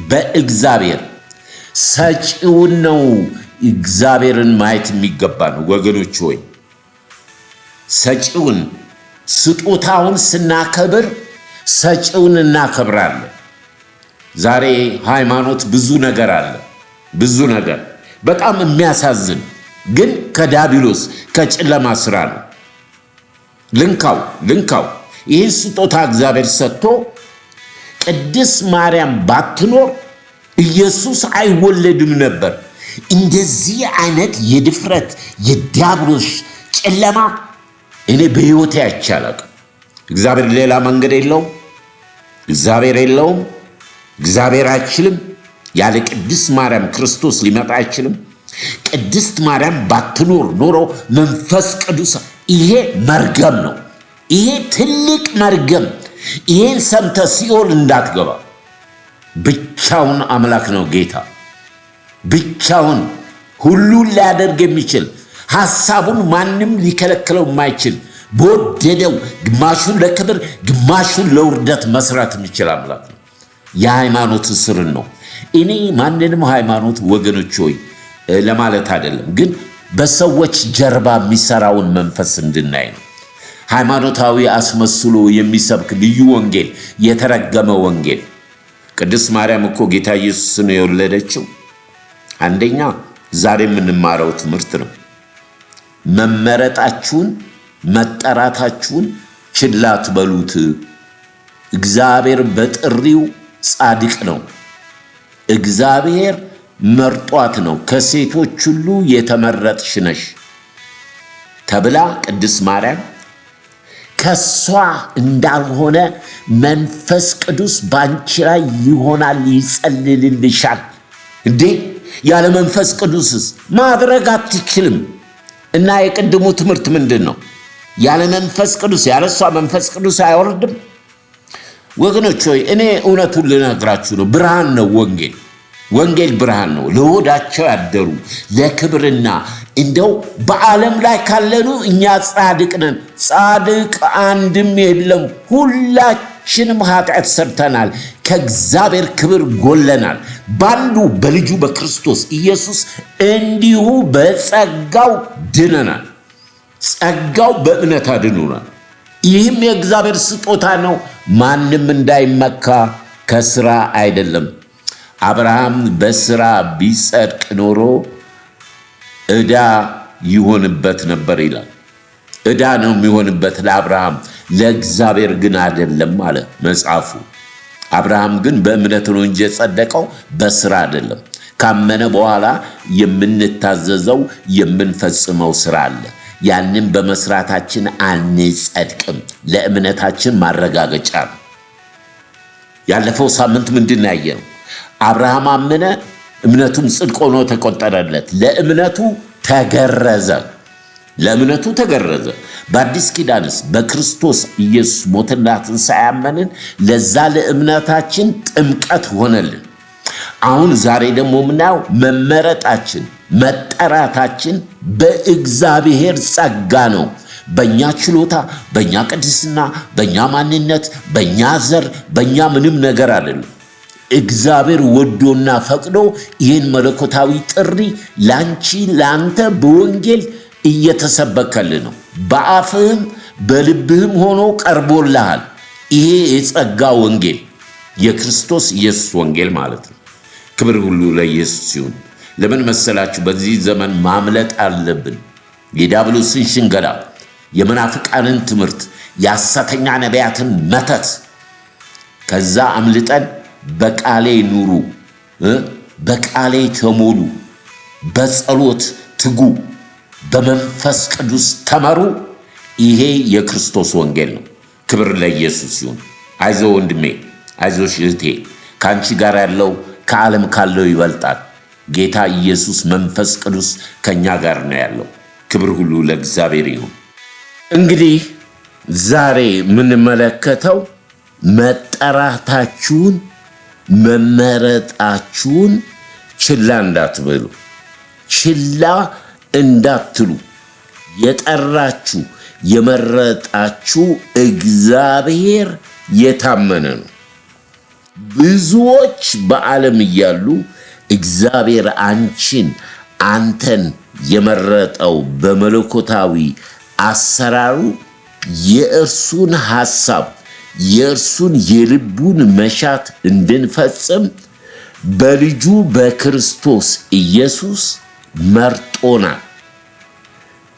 S2: በእግዚአብሔር ሰጪውን ነው እግዚአብሔርን ማየት የሚገባ ነው ወገኖች ሆይ። ሰጪውን ስጦታውን ስናከብር ሰጪውን እናከብራለን። ዛሬ ሃይማኖት ብዙ ነገር አለ፣ ብዙ ነገር በጣም የሚያሳዝን ግን ከዲያብሎስ ከጨለማ ስራ ነው። ልንካው ይህን ስጦታ እግዚአብሔር ሰጥቶ ቅድስት ማርያም ባትኖር ኢየሱስ አይወለድም ነበር። እንደዚህ አይነት የድፍረት የዲያብሎስ ጨለማ እኔ በሕይወቴ አይቼ አላውቅም። እግዚአብሔር ሌላ መንገድ የለውም። እግዚአብሔር የለውም። እግዚአብሔር አይችልም። ያለ ቅድስት ማርያም ክርስቶስ ሊመጣ አይችልም። ቅድስት ማርያም ባትኖር ኖሮ መንፈስ ቅዱስ ይሄ መርገም ነው። ይሄ ትልቅ መርገም። ይሄን ሰምተ ሲኦል እንዳትገባ። ብቻውን አምላክ ነው ጌታ። ብቻውን ሁሉን ሊያደርግ የሚችል ሐሳቡን ማንም ሊከለክለው የማይችል በወደደው ግማሹን ለክብር ግማሹን ለውርደት መስራት የሚችል አምላክ ነው። የሃይማኖት ስርን ነው። እኔ ማንንም ሃይማኖት ወገኖች ሆይ ለማለት አይደለም፣ ግን በሰዎች ጀርባ የሚሰራውን መንፈስ እንድናይ ነው። ሃይማኖታዊ አስመስሎ የሚሰብክ ልዩ ወንጌል፣ የተረገመ ወንጌል። ቅድስት ማርያም እኮ ጌታ ኢየሱስን የወለደችው አንደኛ ዛሬ የምንማረው ትምህርት ነው። መመረጣችሁን መጠራታችሁን ችላ አትበሉት። እግዚአብሔር በጥሪው ጻድቅ ነው። እግዚአብሔር መርጧት ነው። ከሴቶች ሁሉ የተመረጥሽ ነሽ ተብላ ቅድስት ማርያም ከሷ እንዳልሆነ መንፈስ ቅዱስ ባንቺ ላይ ይሆናል፣ ይጸልልልሻል። እንዴ ያለ መንፈስ ቅዱስስ ማድረግ አትችልም። እና የቅድሙ ትምህርት ምንድን ነው? ያለ መንፈስ ቅዱስ ያለ እሷ መንፈስ ቅዱስ አይወርድም። ወገኖች ሆይ እኔ እውነቱን ልነግራችሁ ነው። ብርሃን ነው ወንጌል። ወንጌል ብርሃን ነው። ለሆዳቸው ያደሩ ለክብርና እንደው በዓለም ላይ ካለኑ እኛ ጻድቅ ነን። ጻድቅ አንድም የለም። ሁላችንም ኃጢአት ሰርተናል፣ ከእግዚአብሔር ክብር ጎለናል። ባንዱ በልጁ በክርስቶስ ኢየሱስ እንዲሁ በጸጋው ድነናል። ጸጋው በእምነት አድኖናል። ይህም የእግዚአብሔር ስጦታ ነው፣ ማንም እንዳይመካ ከሥራ አይደለም። አብርሃም በሥራ ቢጸድቅ ኖሮ ዕዳ ይሆንበት ነበር ይላል። ዕዳ ነው የሚሆንበት ለአብርሃም፣ ለእግዚአብሔር ግን አይደለም አለ መጽሐፉ። አብርሃም ግን በእምነት ነው እንጂ የጸደቀው በሥራ አይደለም። ካመነ በኋላ የምንታዘዘው የምንፈጽመው ሥራ አለ። ያንን በመስራታችን አንጸድቅም፣ ለእምነታችን ማረጋገጫ ነው። ያለፈው ሳምንት ምንድን ያየነው? አብርሃም አመነ፣ እምነቱም ጽድቅ ሆኖ ተቆጠረለት። ለእምነቱ ተገረዘ። ለእምነቱ ተገረዘ። በአዲስ ኪዳንስ በክርስቶስ ኢየሱስ ሞትና ትንሣኤ ያመንን ለዛ ለእምነታችን ጥምቀት ሆነልን። አሁን ዛሬ ደግሞ ምናየው መመረጣችን መጠራታችን በእግዚአብሔር ጸጋ ነው። በእኛ ችሎታ፣ በእኛ ቅድስና፣ በእኛ ማንነት፣ በእኛ ዘር፣ በእኛ ምንም ነገር አይደለም። እግዚአብሔር ወዶና ፈቅዶ ይህን መለኮታዊ ጥሪ ላንቺ ላንተ በወንጌል እየተሰበከል ነው። በአፍህም በልብህም ሆኖ ቀርቦልሃል። ይሄ የጸጋ ወንጌል የክርስቶስ ኢየሱስ ወንጌል ማለት ነው። ክብር ሁሉ ለኢየሱስ ይሁን። ለምን መሰላችሁ? በዚህ ዘመን ማምለጥ አለብን። የዲያብሎስን ሽንገላ፣ የመናፍቃንን ትምህርት፣ የሐሰተኛ ነቢያትን መተት ከዛ አምልጠን በቃሌ ኑሩ፣ በቃሌ ተሞሉ፣ በጸሎት ትጉ፣ በመንፈስ ቅዱስ ተመሩ። ይሄ የክርስቶስ ወንጌል ነው። ክብር ለኢየሱስ ይሁን። አይዞ ወንድሜ፣ አይዞሽ እህቴ፣ ከአንቺ ጋር ያለው ከዓለም ካለው ይበልጣል። ጌታ ኢየሱስ መንፈስ ቅዱስ ከኛ ጋር ነው ያለው። ክብር ሁሉ ለእግዚአብሔር ይሁን። እንግዲህ ዛሬ የምንመለከተው መጠራታችሁን መመረጣችሁን ችላ እንዳትበሉ፣ ችላ እንዳትሉ። የጠራችሁ የመረጣችሁ እግዚአብሔር የታመነ ነው። ብዙዎች በዓለም እያሉ እግዚአብሔር አንተን የመረጠው በመለኮታዊ አሰራሩ የእርሱን ሐሳብ የእርሱን የልቡን መሻት እንድንፈጽም በልጁ በክርስቶስ ኢየሱስ መርጦናል።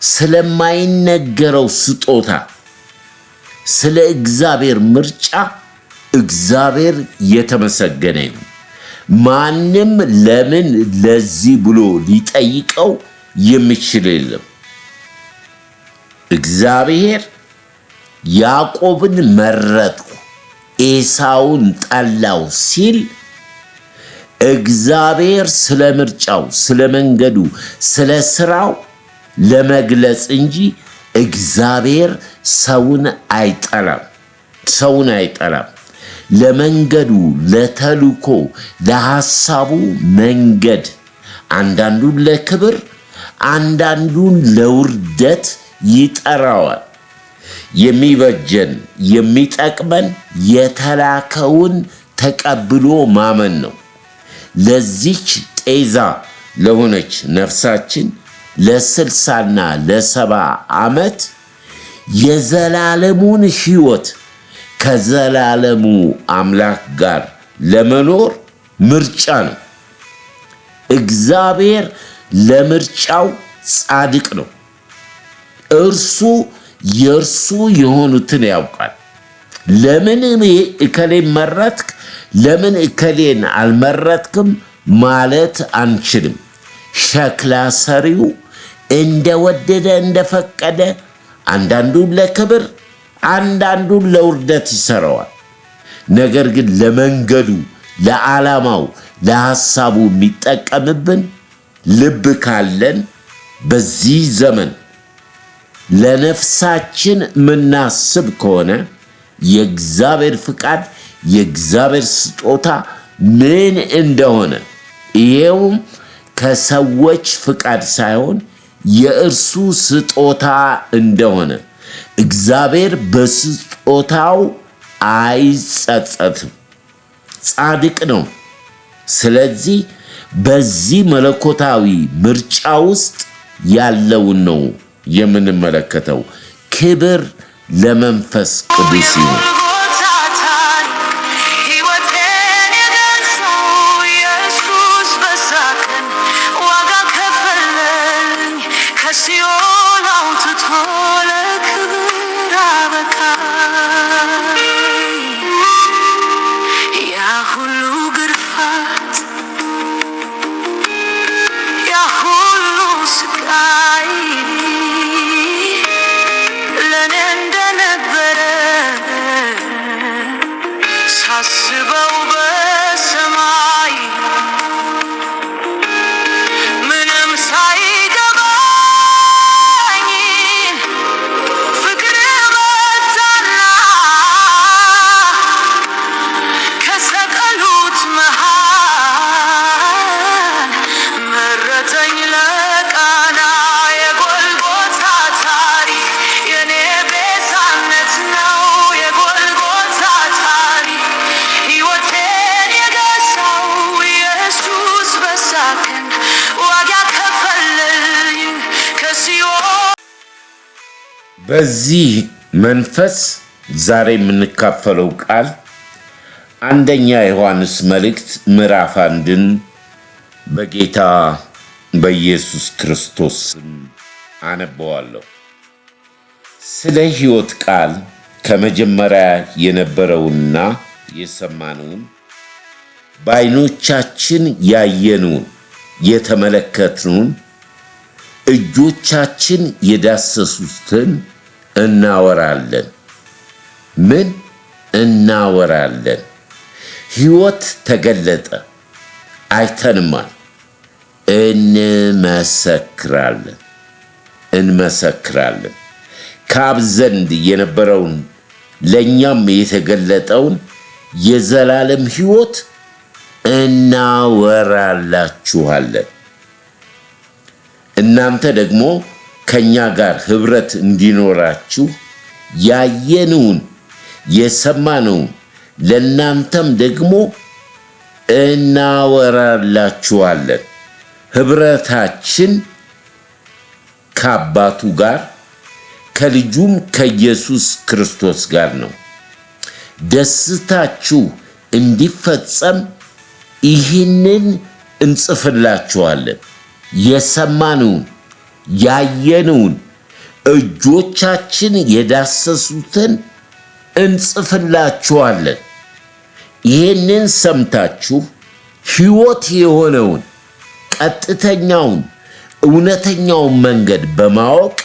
S2: ስለማይነገረው ስጦታ ስለ እግዚአብሔር ምርጫ እግዚአብሔር የተመሰገነ ይሁን። ማንም ለምን ለዚህ ብሎ ሊጠይቀው የሚችል የለም። እግዚአብሔር ያዕቆብን መረጥኩ ኤሳውን ጠላው ሲል እግዚአብሔር ስለ ምርጫው፣ ስለ መንገዱ፣ ስለ ስራው ለመግለጽ እንጂ እግዚአብሔር ሰውን አይጠላም። ለመንገዱ፣ ለተልኮ፣ ለሐሳቡ መንገድ አንዳንዱን ለክብር አንዳንዱን ለውርደት ይጠራዋል። የሚበጀን የሚጠቅመን የተላከውን ተቀብሎ ማመን ነው። ለዚች ጤዛ ለሆነች ነፍሳችን ለ60ና ለ70 ዓመት የዘላለሙን ሕይወት ከዘላለሙ አምላክ ጋር ለመኖር ምርጫ ነው። እግዚአብሔር ለምርጫው ጻድቅ ነው። እርሱ የእርሱ የሆኑትን ያውቃል። ለምን እከሌን መረጥክ፣ ለምን እከሌን አልመረጥክም ማለት አንችልም። ሸክላ ሰሪው እንደወደደ እንደፈቀደ አንዳንዱን ለክብር አንዳንዱን ለውርደት ይሰራዋል። ነገር ግን ለመንገዱ፣ ለዓላማው፣ ለሐሳቡ የሚጠቀምብን ልብ ካለን በዚህ ዘመን ለነፍሳችን ምናስብ ከሆነ የእግዚአብሔር ፍቃድ የእግዚአብሔር ስጦታ ምን እንደሆነ ይሄውም ከሰዎች ፍቃድ ሳይሆን የእርሱ ስጦታ እንደሆነ እግዚአብሔር በስጦታው አይጸጸትም፣ ጻድቅ ነው። ስለዚህ በዚህ መለኮታዊ ምርጫ ውስጥ ያለውን ነው የምንመለከተው። ክብር ለመንፈስ ቅዱስ ይሁን። በዚህ መንፈስ ዛሬ የምንካፈለው ቃል አንደኛ ዮሐንስ መልእክት ምዕራፍ 1ን በጌታ በኢየሱስ ክርስቶስ ስም አነበዋለሁ። ስለ ሕይወት ቃል ከመጀመሪያ የነበረውና የሰማነውን በዓይኖቻችን ያየነውን የተመለከትነውን እጆቻችን የዳሰሱትን እናወራለን። ምን እናወራለን? ሕይወት ተገለጠ፣ አይተንማል፣ እንመሰክራለን። ከአብ ዘንድ የነበረውን ለእኛም የተገለጠውን የዘላለም ሕይወት እናወራላችኋለን። እናንተ ደግሞ ከኛ ጋር ኅብረት እንዲኖራችሁ ያየነውን የሰማነውን ለእናንተም ደግሞ እናወራላችኋለን። ኅብረታችን ከአባቱ ጋር ከልጁም ከኢየሱስ ክርስቶስ ጋር ነው። ደስታችሁ እንዲፈጸም ይህንን እንጽፍላችኋለን። የሰማነውን ያየነውን እጆቻችን የዳሰሱትን እንጽፍላችኋለን። ይህንን ሰምታችሁ ሕይወት የሆነውን ቀጥተኛውን እውነተኛውን መንገድ በማወቅ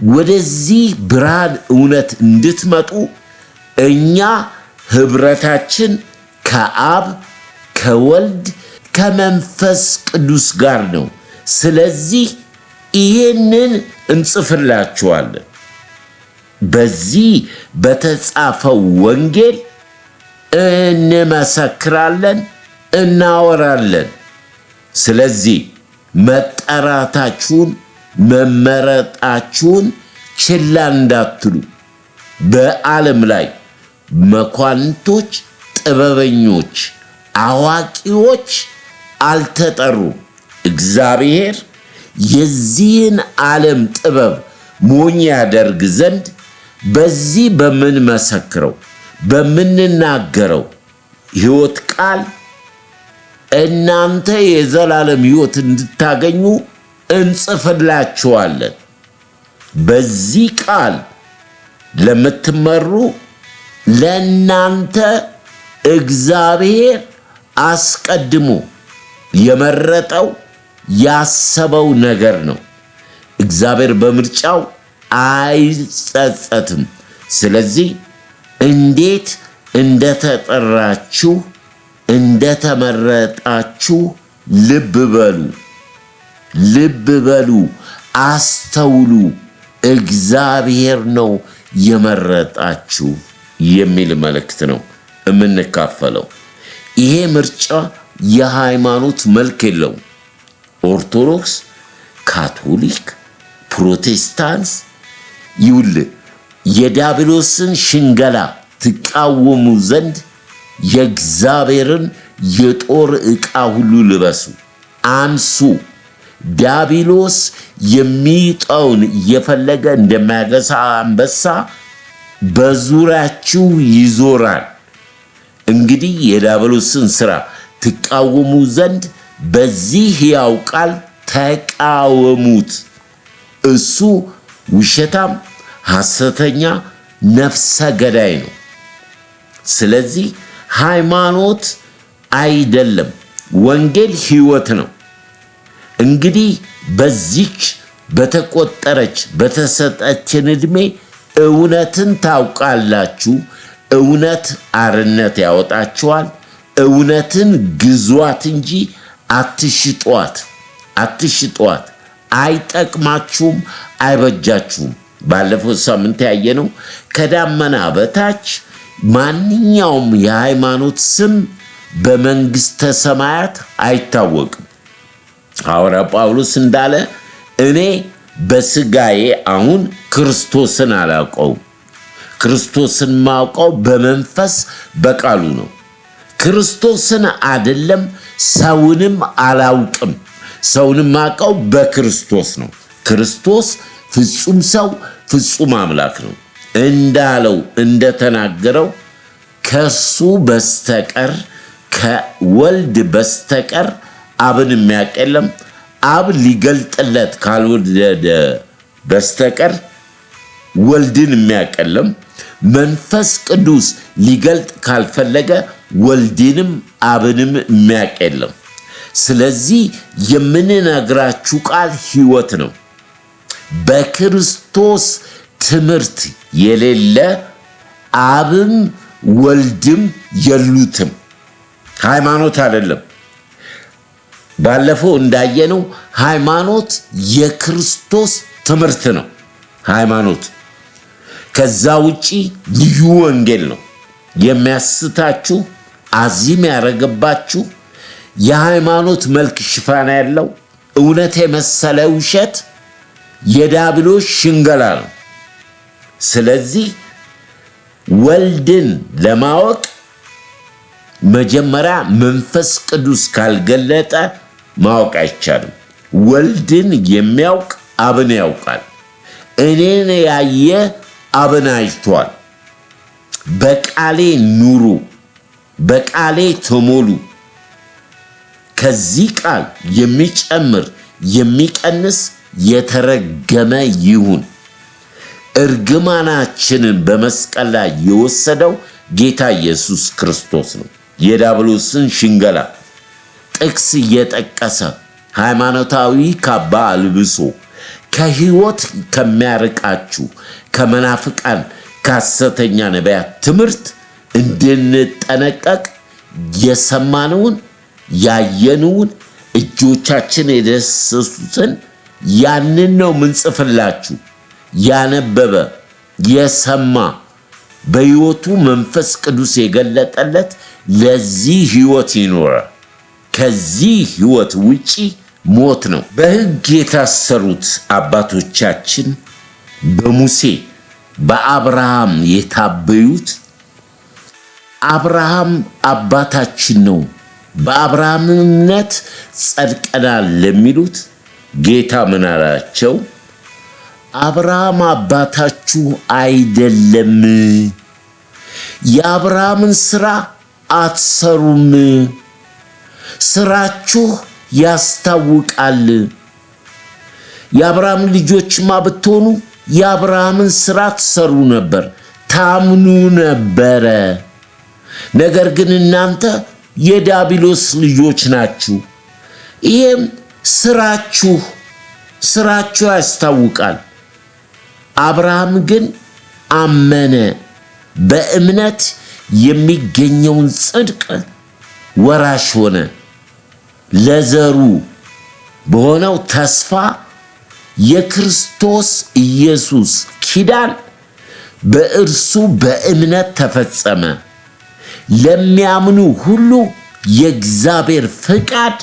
S2: ወደዚህ ብርሃን እውነት እንድትመጡ እኛ ኅብረታችን ከአብ ከወልድ ከመንፈስ ቅዱስ ጋር ነው። ስለዚህ ይህንን እንጽፍላችኋለን። በዚህ በተጻፈው ወንጌል እንመሰክራለን፣ እናወራለን። ስለዚህ መጠራታችሁን መመረጣችሁን ችላ እንዳትሉ። በዓለም ላይ መኳንንቶች፣ ጥበበኞች፣ አዋቂዎች አልተጠሩም። እግዚአብሔር የዚህን ዓለም ጥበብ ሞኝ ያደርግ ዘንድ በዚህ በምንመሰክረው በምንናገረው ሕይወት ቃል እናንተ የዘላለም ሕይወት እንድታገኙ እንጽፍላችኋለን። በዚህ ቃል ለምትመሩ ለእናንተ እግዚአብሔር አስቀድሞ የመረጠው ያሰበው ነገር ነው። እግዚአብሔር በምርጫው አይጸጸትም። ስለዚህ እንዴት እንደተጠራችሁ እንደተመረጣችሁ ልብ በሉ፣ አስተውሉ። እግዚአብሔር ነው የመረጣችሁ የሚል መልእክት ነው የምንካፈለው። ይሄ ምርጫ የሃይማኖት መልክ የለውም። ኦርቶዶክስ፣ ካቶሊክ፣ ፕሮቴስታንት ይውል የዲያብሎስን ሽንገላ ትቃወሙ ዘንድ የእግዚአብሔርን የጦር ዕቃ ሁሉ ልበሱ፣ አንሱ። ዲያብሎስ የሚጠውን እየፈለገ እንደሚያገሳ አንበሳ በዙሪያችሁ ይዞራል። እንግዲህ የዲያብሎስን ሥራ ትቃወሙ ዘንድ በዚህ ሕያው ቃል ተቃወሙት። እሱ ውሸታም፣ ሐሰተኛ፣ ነፍሰ ገዳይ ነው። ስለዚህ ሃይማኖት አይደለም፣ ወንጌል ሕይወት ነው። እንግዲህ በዚች በተቆጠረች በተሰጠችን ዕድሜ እውነትን ታውቃላችሁ፣ እውነት አርነት ያወጣችኋል። እውነትን ግዟት እንጂ አትሽጧት፣ አትሽጧት። አይጠቅማችሁም፣ አይበጃችሁም። ባለፈው ሳምንት ያየነው ከዳመና በታች ማንኛውም የሃይማኖት ስም በመንግሥተ ሰማያት አይታወቅም። ሐዋርያ ጳውሎስ እንዳለ እኔ በሥጋዬ አሁን ክርስቶስን አላውቀውም፣ ክርስቶስን ማውቀው በመንፈስ በቃሉ ነው። ክርስቶስን አይደለም ሰውንም አላውቅም፣ ሰውንም ማውቀው በክርስቶስ ነው። ክርስቶስ ፍጹም ሰው ፍጹም አምላክ ነው እንዳለው እንደተናገረው ከሱ በስተቀር ከወልድ በስተቀር አብን የሚያውቅ የለም። አብ ሊገልጥለት ካልወደደ በስተቀር ወልድን የሚያውቅ የለም። መንፈስ ቅዱስ ሊገልጥ ካልፈለገ ወልድንም አብንም የሚያውቅ የለም። ስለዚህ የምንነግራችሁ ቃል ሕይወት ነው። በክርስቶስ ትምህርት የሌለ አብም ወልድም የሉትም። ሃይማኖት አይደለም። ባለፈው እንዳየነው ሃይማኖት የክርስቶስ ትምህርት ነው። ሃይማኖት ከዛ ውጪ ልዩ ወንጌል ነው። የሚያስታችሁ አዚም ያረገባችሁ የሃይማኖት መልክ ሽፋን ያለው እውነት የመሰለ ውሸት የዲያብሎስ ሽንገላ ነው። ስለዚህ ወልድን ለማወቅ መጀመሪያ መንፈስ ቅዱስ ካልገለጠ ማወቅ አይቻልም። ወልድን የሚያውቅ አብን ያውቃል። እኔን ያየ አብን አይቷል። በቃሌ ኑሩ፣ በቃሌ ተሞሉ። ከዚህ ቃል የሚጨምር የሚቀንስ የተረገመ ይሁን። እርግማናችንን በመስቀል ላይ የወሰደው ጌታ ኢየሱስ ክርስቶስ ነው። የዲያብሎስን ሽንገላ ጥቅስ እየጠቀሰ ሃይማኖታዊ ካባ አልብሶ ከሕይወት ከሚያርቃችሁ ከመናፍቃን ከሐሰተኛ ነቢያት ትምህርት እንድንጠነቀቅ የሰማነውን ያየነውን እጆቻችን የዳሰሱትን ያንን ነው ምንጽፍላችሁ። ያነበበ የሰማ በሕይወቱ መንፈስ ቅዱስ የገለጠለት ለዚህ ሕይወት ይኖራል። ከዚህ ሕይወት ውጪ ሞት ነው። በሕግ የታሰሩት አባቶቻችን በሙሴ በአብርሃም የታበዩት አብርሃም አባታችን ነው፣ በአብርሃም እምነት ጸድቀናል ለሚሉት ጌታ ምን አላቸው? አብርሃም አባታችሁ አይደለም፣ የአብርሃምን ሥራ አትሰሩም፣ ሥራችሁ ያስታውቃል። የአብርሃም ልጆችማ ብትሆኑ የአብርሃምን ሥራ ትሰሩ ነበር፣ ታምኑ ነበረ። ነገር ግን እናንተ የዲያብሎስ ልጆች ናችሁ። ይህም ሥራችሁ ያስታውቃል። አብርሃም ግን አመነ፣ በእምነት የሚገኘውን ጽድቅ ወራሽ ሆነ። ለዘሩ በሆነው ተስፋ የክርስቶስ ኢየሱስ ኪዳን በእርሱ በእምነት ተፈጸመ። ለሚያምኑ ሁሉ የእግዚአብሔር ፍቃድ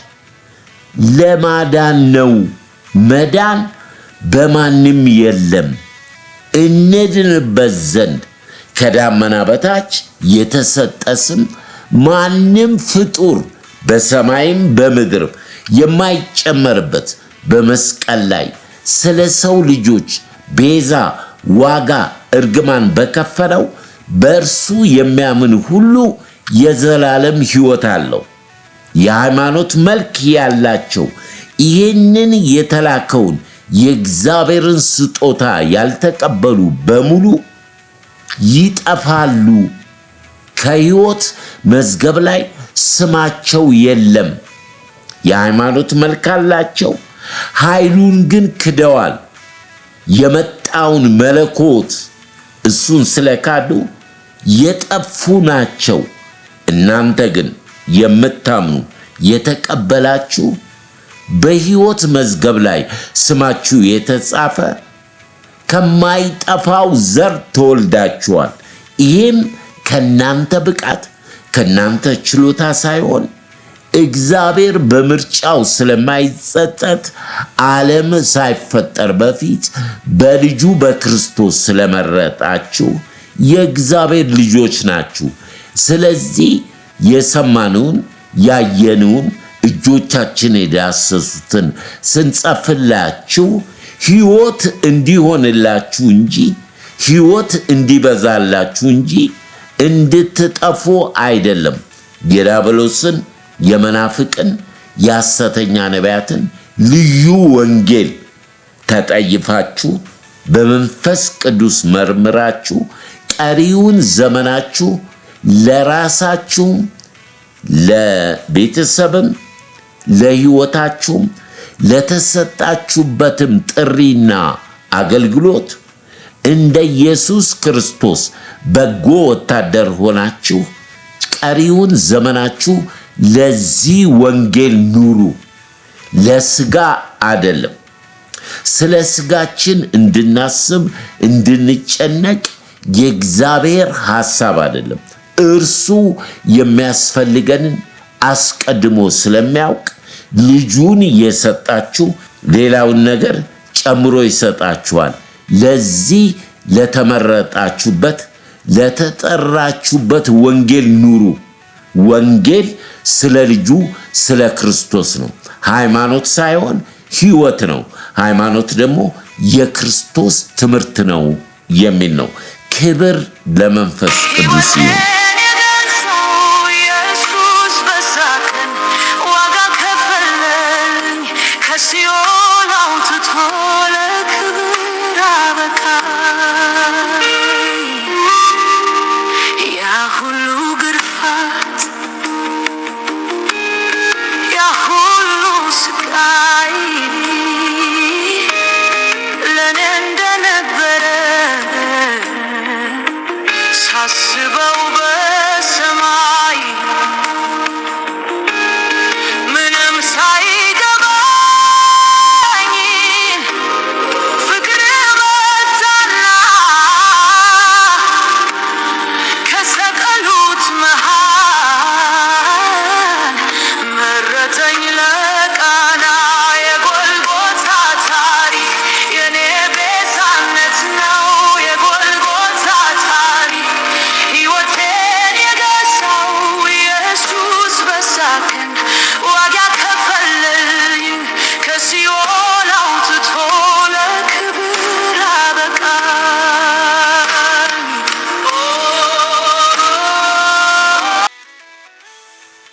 S2: ለማዳን ነው። መዳን በማንም የለም። እንድንበት ዘንድ ከዳመና በታች የተሰጠ ስም ማንም ፍጡር በሰማይም በምድር የማይጨመርበት በመስቀል ላይ ስለ ሰው ልጆች ቤዛ ዋጋ እርግማን በከፈለው በእርሱ የሚያምን ሁሉ የዘላለም ሕይወት አለው። የሃይማኖት መልክ ያላቸው ይህንን የተላከውን የእግዚአብሔርን ስጦታ ያልተቀበሉ በሙሉ ይጠፋሉ። ከሕይወት መዝገብ ላይ ስማቸው የለም። የሃይማኖት መልክ አላቸው፣ ኃይሉን ግን ክደዋል። የመጣውን መለኮት እሱን ስለካዱ የጠፉ ናቸው። እናንተ ግን የምታምኑ የተቀበላችሁ በሕይወት መዝገብ ላይ ስማችሁ የተጻፈ ከማይጠፋው ዘር ተወልዳችኋል። ይህም ከናንተ ብቃት ከናንተ ችሎታ ሳይሆን እግዚአብሔር በምርጫው ስለማይጸጸት ዓለም ሳይፈጠር በፊት በልጁ በክርስቶስ ስለመረጣችሁ የእግዚአብሔር ልጆች ናችሁ። ስለዚህ የሰማነውን ያየነውን እጆቻችን የዳሰሱትን ስንጽፍላችሁ ሕይወት እንዲሆንላችሁ እንጂ ሕይወት እንዲበዛላችሁ እንጂ እንድትጠፉ አይደለም። የዲያብሎስን የመናፍቅን የሐሰተኛ ነቢያትን ልዩ ወንጌል ተጠይፋችሁ በመንፈስ ቅዱስ መርምራችሁ ቀሪውን ዘመናችሁ ለራሳችሁም ለቤተሰብም ለሕይወታችሁም ለተሰጣችሁበትም ጥሪና አገልግሎት እንደ ኢየሱስ ክርስቶስ በጎ ወታደር ሆናችሁ ቀሪውን ዘመናችሁ ለዚህ ወንጌል ኑሩ። ለሥጋ አይደለም። ስለ ሥጋችን እንድናስብ እንድንጨነቅ የእግዚአብሔር ሐሳብ አይደለም። እርሱ የሚያስፈልገንን አስቀድሞ ስለሚያውቅ ልጁን የሰጣችሁ ሌላውን ነገር ጨምሮ ይሰጣችኋል። ለዚህ ለተመረጣችሁበት ለተጠራችሁበት ወንጌል ኑሩ። ወንጌል ስለ ልጁ ስለ ክርስቶስ ነው። ሃይማኖት ሳይሆን ሕይወት ነው። ሃይማኖት ደግሞ የክርስቶስ ትምህርት ነው የሚል ነው። ክብር ለመንፈስ ቅዱስ ይሁን።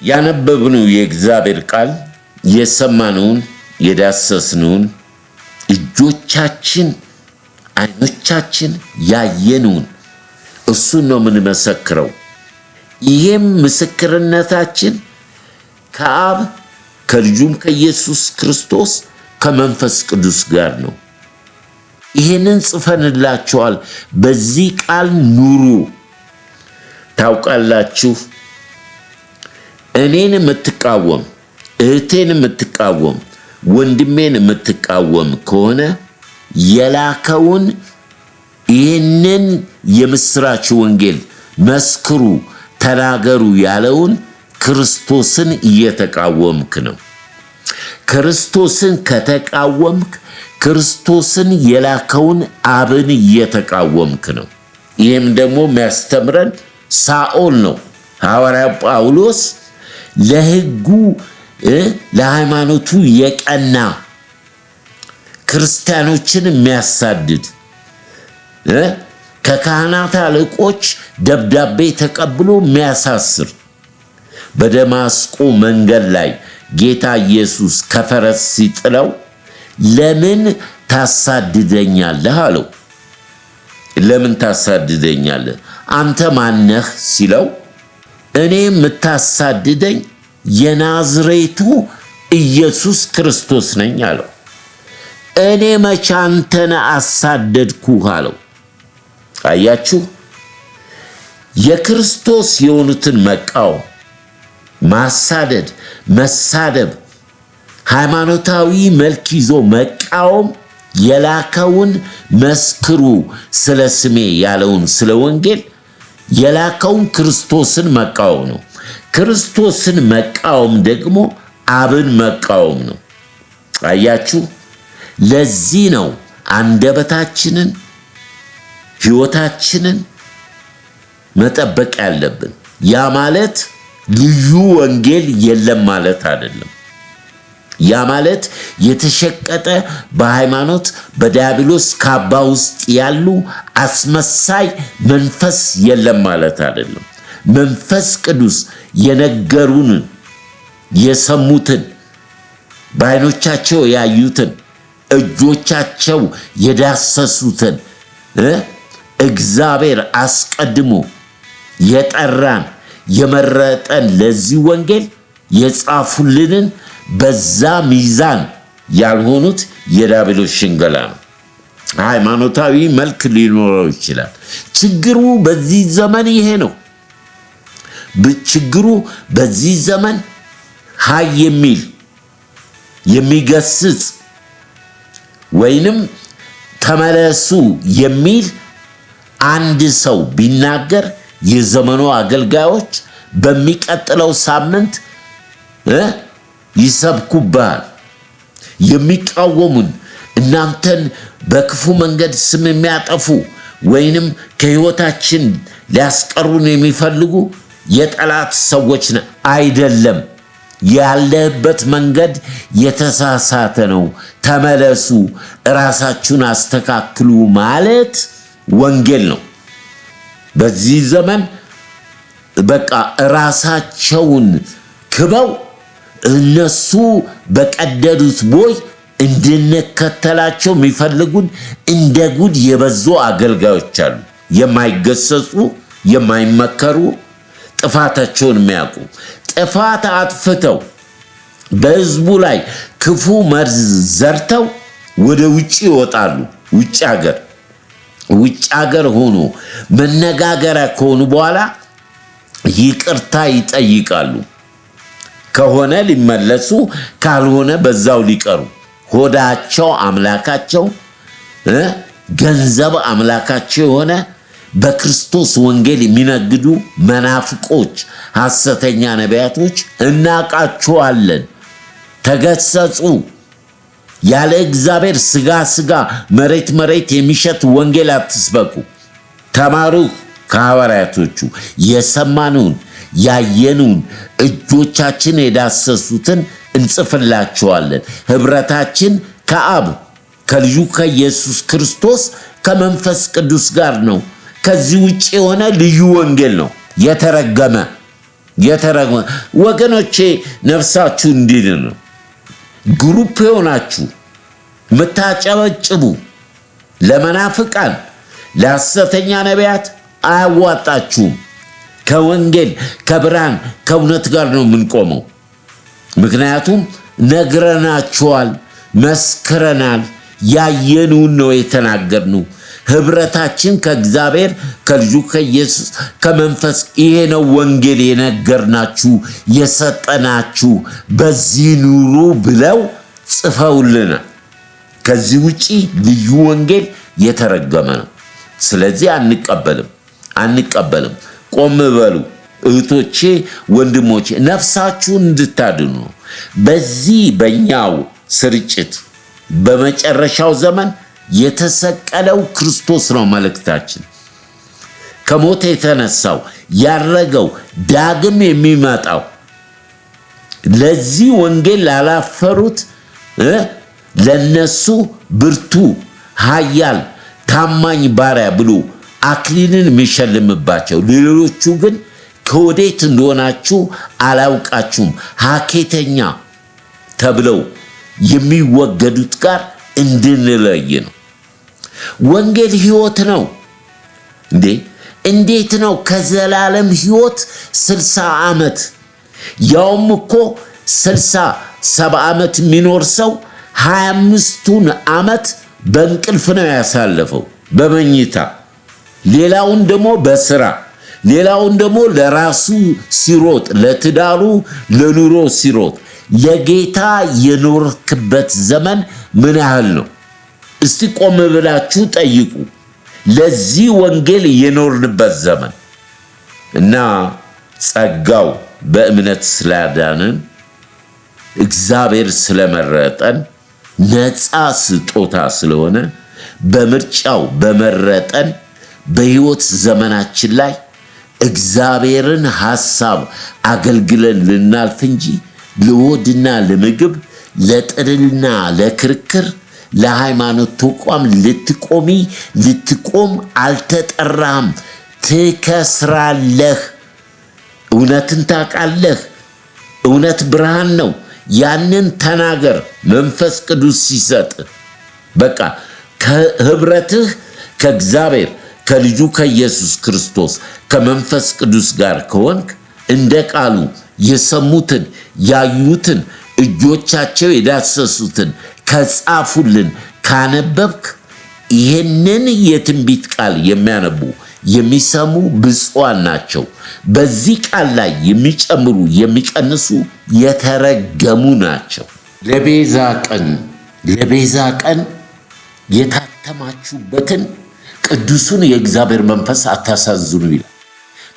S2: ያነበብነው የእግዚአብሔር ቃል የሰማነውን የዳሰስነውን እጆቻችን ዓይኖቻችን ያየነውን እሱን ነው የምንመሰክረው። ይህም ምስክርነታችን ከአብ ከልጁም ከኢየሱስ ክርስቶስ ከመንፈስ ቅዱስ ጋር ነው። ይህንን ጽፈንላችኋል። በዚህ ቃል ኑሩ። ታውቃላችሁ፣ እኔን የምትቃወም እህቴን የምትቃወም ወንድሜን የምትቃወም ከሆነ የላከውን ይህንን የምስራች ወንጌል መስክሩ፣ ተናገሩ ያለውን ክርስቶስን እየተቃወምክ ነው። ክርስቶስን ከተቃወምክ ክርስቶስን የላከውን አብን እየተቃወምክ ነው። ይህም ደግሞ የሚያስተምረን ሳኦል ነው። ሐዋርያው ጳውሎስ ለሕጉ ለሃይማኖቱ የቀና ክርስቲያኖችን የሚያሳድድ ከካህናት አለቆች ደብዳቤ ተቀብሎ የሚያሳስር በደማስቆ መንገድ ላይ ጌታ ኢየሱስ ከፈረስ ሲጥለው ለምን ታሳድደኛለህ አለው። ለምን ታሳድደኛለህ? አንተ ማነህ ሲለው እኔ የምታሳድደኝ የናዝሬቱ ኢየሱስ ክርስቶስ ነኝ አለው። እኔ መቼ አንተን አሳደድኩህ አለው። አያችሁ፣ የክርስቶስ የሆኑትን መቃወም፣ ማሳደድ፣ መሳደብ፣ ሃይማኖታዊ መልክ ይዞ መቃወም የላከውን መስክሩ ስለ ስሜ ያለውን ስለ ወንጌል የላከውን ክርስቶስን መቃወም ነው። ክርስቶስን መቃወም ደግሞ አብን መቃወም ነው። አያችሁ፣ ለዚህ ነው አንደበታችንን ሕይወታችንን መጠበቅ ያለብን። ያ ማለት ልዩ ወንጌል የለም ማለት አይደለም። ያ ማለት የተሸቀጠ በሃይማኖት በዲያብሎስ ካባ ውስጥ ያሉ አስመሳይ መንፈስ የለም ማለት አይደለም። መንፈስ ቅዱስ የነገሩን የሰሙትን በዓይኖቻቸው ያዩትን እጆቻቸው የዳሰሱትን እግዚአብሔር አስቀድሞ የጠራን የመረጠን ለዚህ ወንጌል የጻፉልንን በዛ ሚዛን ያልሆኑት የዲያብሎስ ሽንገላ ነው። ሃይማኖታዊ መልክ ሊኖረው ይችላል። ችግሩ በዚህ ዘመን ይሄ ነው። ችግሩ በዚህ ዘመን ሃይ የሚል የሚገስጽ ወይንም ተመለሱ የሚል አንድ ሰው ቢናገር የዘመኑ አገልጋዮች በሚቀጥለው ሳምንት ይሰብኩብሃል። የሚቃወሙን እናንተን በክፉ መንገድ ስም የሚያጠፉ ወይንም ከሕይወታችን ሊያስቀሩን የሚፈልጉ የጠላት ሰዎች አይደለም። ያለህበት መንገድ የተሳሳተ ነው፣ ተመለሱ፣ ራሳችሁን አስተካክሉ ማለት ወንጌል ነው። በዚህ ዘመን በቃ ራሳቸውን ክበው እነሱ በቀደዱት ቦይ እንድንከተላቸው የሚፈልጉን እንደ ጉድ የበዙ አገልጋዮች አሉ። የማይገሰጹ የማይመከሩ ጥፋታቸውን የሚያውቁ ጥፋት አጥፍተው በሕዝቡ ላይ ክፉ መርዝ ዘርተው ወደ ውጭ ይወጣሉ። ውጭ ሀገር ሆኖ መነጋገሪያ ከሆኑ በኋላ ይቅርታ ይጠይቃሉ። ከሆነ ሊመለሱ፣ ካልሆነ በዛው ሊቀሩ። ሆዳቸው አምላካቸው፣ ገንዘብ አምላካቸው የሆነ በክርስቶስ ወንጌል የሚነግዱ መናፍቆች፣ ሐሰተኛ ነቢያቶች እናቃቸዋለን። ተገሰጹ። ያለ እግዚአብሔር ስጋ መሬት የሚሸት ወንጌል አትስበኩ። ተማሩ ከሐዋርያቶቹ። የሰማነውን ያየነውን እጆቻችን የዳሰሱትን እንጽፍላቸዋለን። ኅብረታችን ከአብ ከልጁ ከኢየሱስ ክርስቶስ ከመንፈስ ቅዱስ ጋር ነው። ከዚህ ውጭ የሆነ ልዩ ወንጌል ነው። የተረገመ ወገኖቼ፣ ነፍሳችሁ እንዲድን ነው። ግሩፕ የሆናችሁ የምታጨበጭቡ ለመናፍቃን ለሐሰተኛ ነቢያት አያዋጣችሁም። ከወንጌል ከብርሃን ከእውነት ጋር ነው የምንቆመው። ምክንያቱም ነግረናችኋል፣ መስክረናል፣ ያየነውን ነው የተናገርነው። ኅብረታችን ከእግዚአብሔር ከልጁ ከኢየሱስ ከመንፈስ ይሄ ነው ወንጌል የነገርናችሁ የሰጠናችሁ፣ በዚህ ኑሩ ብለው ጽፈውልናል። ከዚህ ውጪ ልዩ ወንጌል የተረገመ ነው። ስለዚህ አንቀበልም። ቆም በሉ። እህቶቼ፣ ወንድሞቼ ነፍሳችሁን እንድታድኑ በዚህ በእኛው ስርጭት በመጨረሻው ዘመን የተሰቀለው ክርስቶስ ነው መልእክታችን። ከሞት የተነሳው ያረገው ዳግም የሚመጣው ለዚህ ወንጌል ላላፈሩት ለነሱ ብርቱ ኃያል ታማኝ ባሪያ ብሎ አክሊልን የሚሸልምባቸው፣ ሌሎቹ ግን ከወዴት እንደሆናችሁ አላውቃችሁም ሐኬተኛ ተብለው የሚወገዱት ጋር እንድንለይ ነው። ወንጌል ሕይወት ነው እንዴ! እንዴት ነው ከዘላለም ሕይወት 60 ዓመት ያውም እኮ 70 ዓመት የሚኖር ሰው 25ቱን ዓመት በእንቅልፍ ነው ያሳለፈው በመኝታ፣ ሌላውን ደግሞ በስራ፣ ሌላውን ደግሞ ለራሱ ሲሮጥ፣ ለትዳሩ ለኑሮ ሲሮጥ። ለጌታ የኖርክበት ዘመን ምን ያህል ነው? እስቲ ቆም ብላችሁ ጠይቁ። ለዚህ ወንጌል የኖርንበት ዘመን እና ጸጋው በእምነት ስላዳነን እግዚአብሔር ስለመረጠን ነፃ ስጦታ ስለሆነ በምርጫው በመረጠን በሕይወት ዘመናችን ላይ እግዚአብሔርን ሐሳብ አገልግለን ልናልፍ እንጂ ለወድና ለምግብ ለጥልና ለክርክር ለሃይማኖት ተቋም ልትቆም አልተጠራም። ትከስራለህ። እውነትን ታውቃለህ። እውነት ብርሃን ነው። ያንን ተናገር። መንፈስ ቅዱስ ሲሰጥ በቃ ከህብረትህ ከእግዚአብሔር ከልጁ ከኢየሱስ ክርስቶስ ከመንፈስ ቅዱስ ጋር ከሆንክ እንደ ቃሉ የሰሙትን ያዩትን እጆቻቸው የዳሰሱትን ከጻፉልን ካነበብክ ይህንን የትንቢት ቃል የሚያነቡ የሚሰሙ ብፁዓን ናቸው። በዚህ ቃል ላይ የሚጨምሩ የሚቀንሱ የተረገሙ ናቸው። ለቤዛ ቀን የታተማችሁበትን ቅዱሱን የእግዚአብሔር መንፈስ አታሳዝኑ ይላል።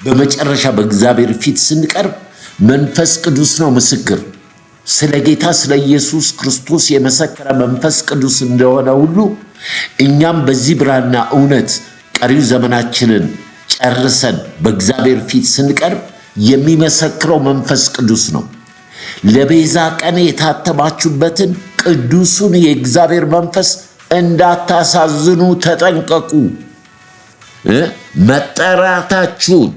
S2: በመጨረሻ በእግዚአብሔር ፊት ስንቀርብ መንፈስ ቅዱስ ነው ምስክር። ስለ ጌታ ስለ ኢየሱስ ክርስቶስ የመሰከረ መንፈስ ቅዱስ እንደሆነ ሁሉ እኛም በዚህ ብርሃንና እውነት ቀሪው ዘመናችንን ጨርሰን በእግዚአብሔር ፊት ስንቀርብ የሚመሰክረው መንፈስ ቅዱስ ነው። ለቤዛ ቀን የታተማችሁበትን ቅዱሱን የእግዚአብሔር መንፈስ እንዳታሳዝኑ ተጠንቀቁ። መጠራታችሁን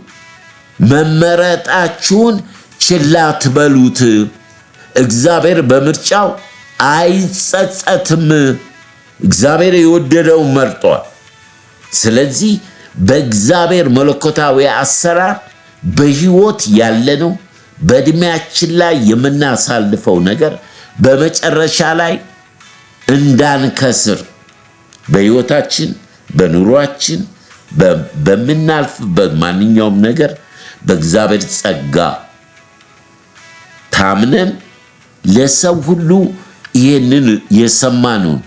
S2: መመረጣችሁን ችላ ትበሉት። እግዚአብሔር በምርጫው አይጸጸትም። እግዚአብሔር የወደደውን መርጧል። ስለዚህ በእግዚአብሔር መለኮታዊ አሰራር በሕይወት ያለነው በዕድሜያችን ላይ የምናሳልፈው ነገር በመጨረሻ ላይ እንዳንከስር በሕይወታችን በኑሯችን በምናልፍበት ማንኛውም ነገር በእግዚአብሔር ጸጋ ታምነን ለሰው ሁሉ ይህንን የሰማነውን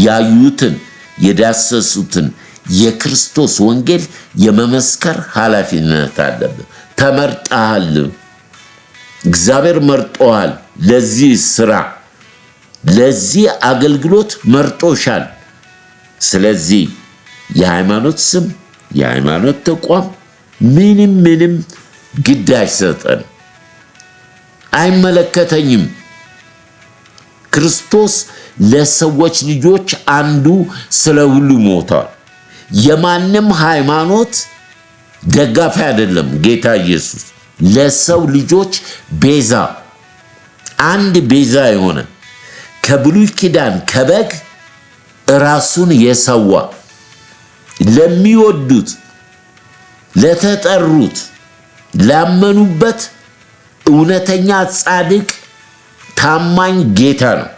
S2: ያዩትን የዳሰሱትን የክርስቶስ ወንጌል የመመስከር ኃላፊነት አለብን። ተመርጠሃል። እግዚአብሔር መርጦሃል። ለዚህ ስራ ለዚህ አገልግሎት መርጦሻል። ስለዚህ የሃይማኖት ስም የሃይማኖት ተቋም ምንም ግድ አይሰጠን፣ አይመለከተኝም። ክርስቶስ ለሰዎች ልጆች አንዱ ስለ ሁሉ ሞቷል። የማንም ሃይማኖት ደጋፊ አይደለም። ጌታ ኢየሱስ ለሰው ልጆች ቤዛ አንድ ቤዛ የሆነ ከብሉይ ኪዳን ከበግ ራሱን የሰዋ ለሚወዱት ለተጠሩት ላመኑበት እውነተኛ ጻድቅ ታማኝ ጌታ ነው።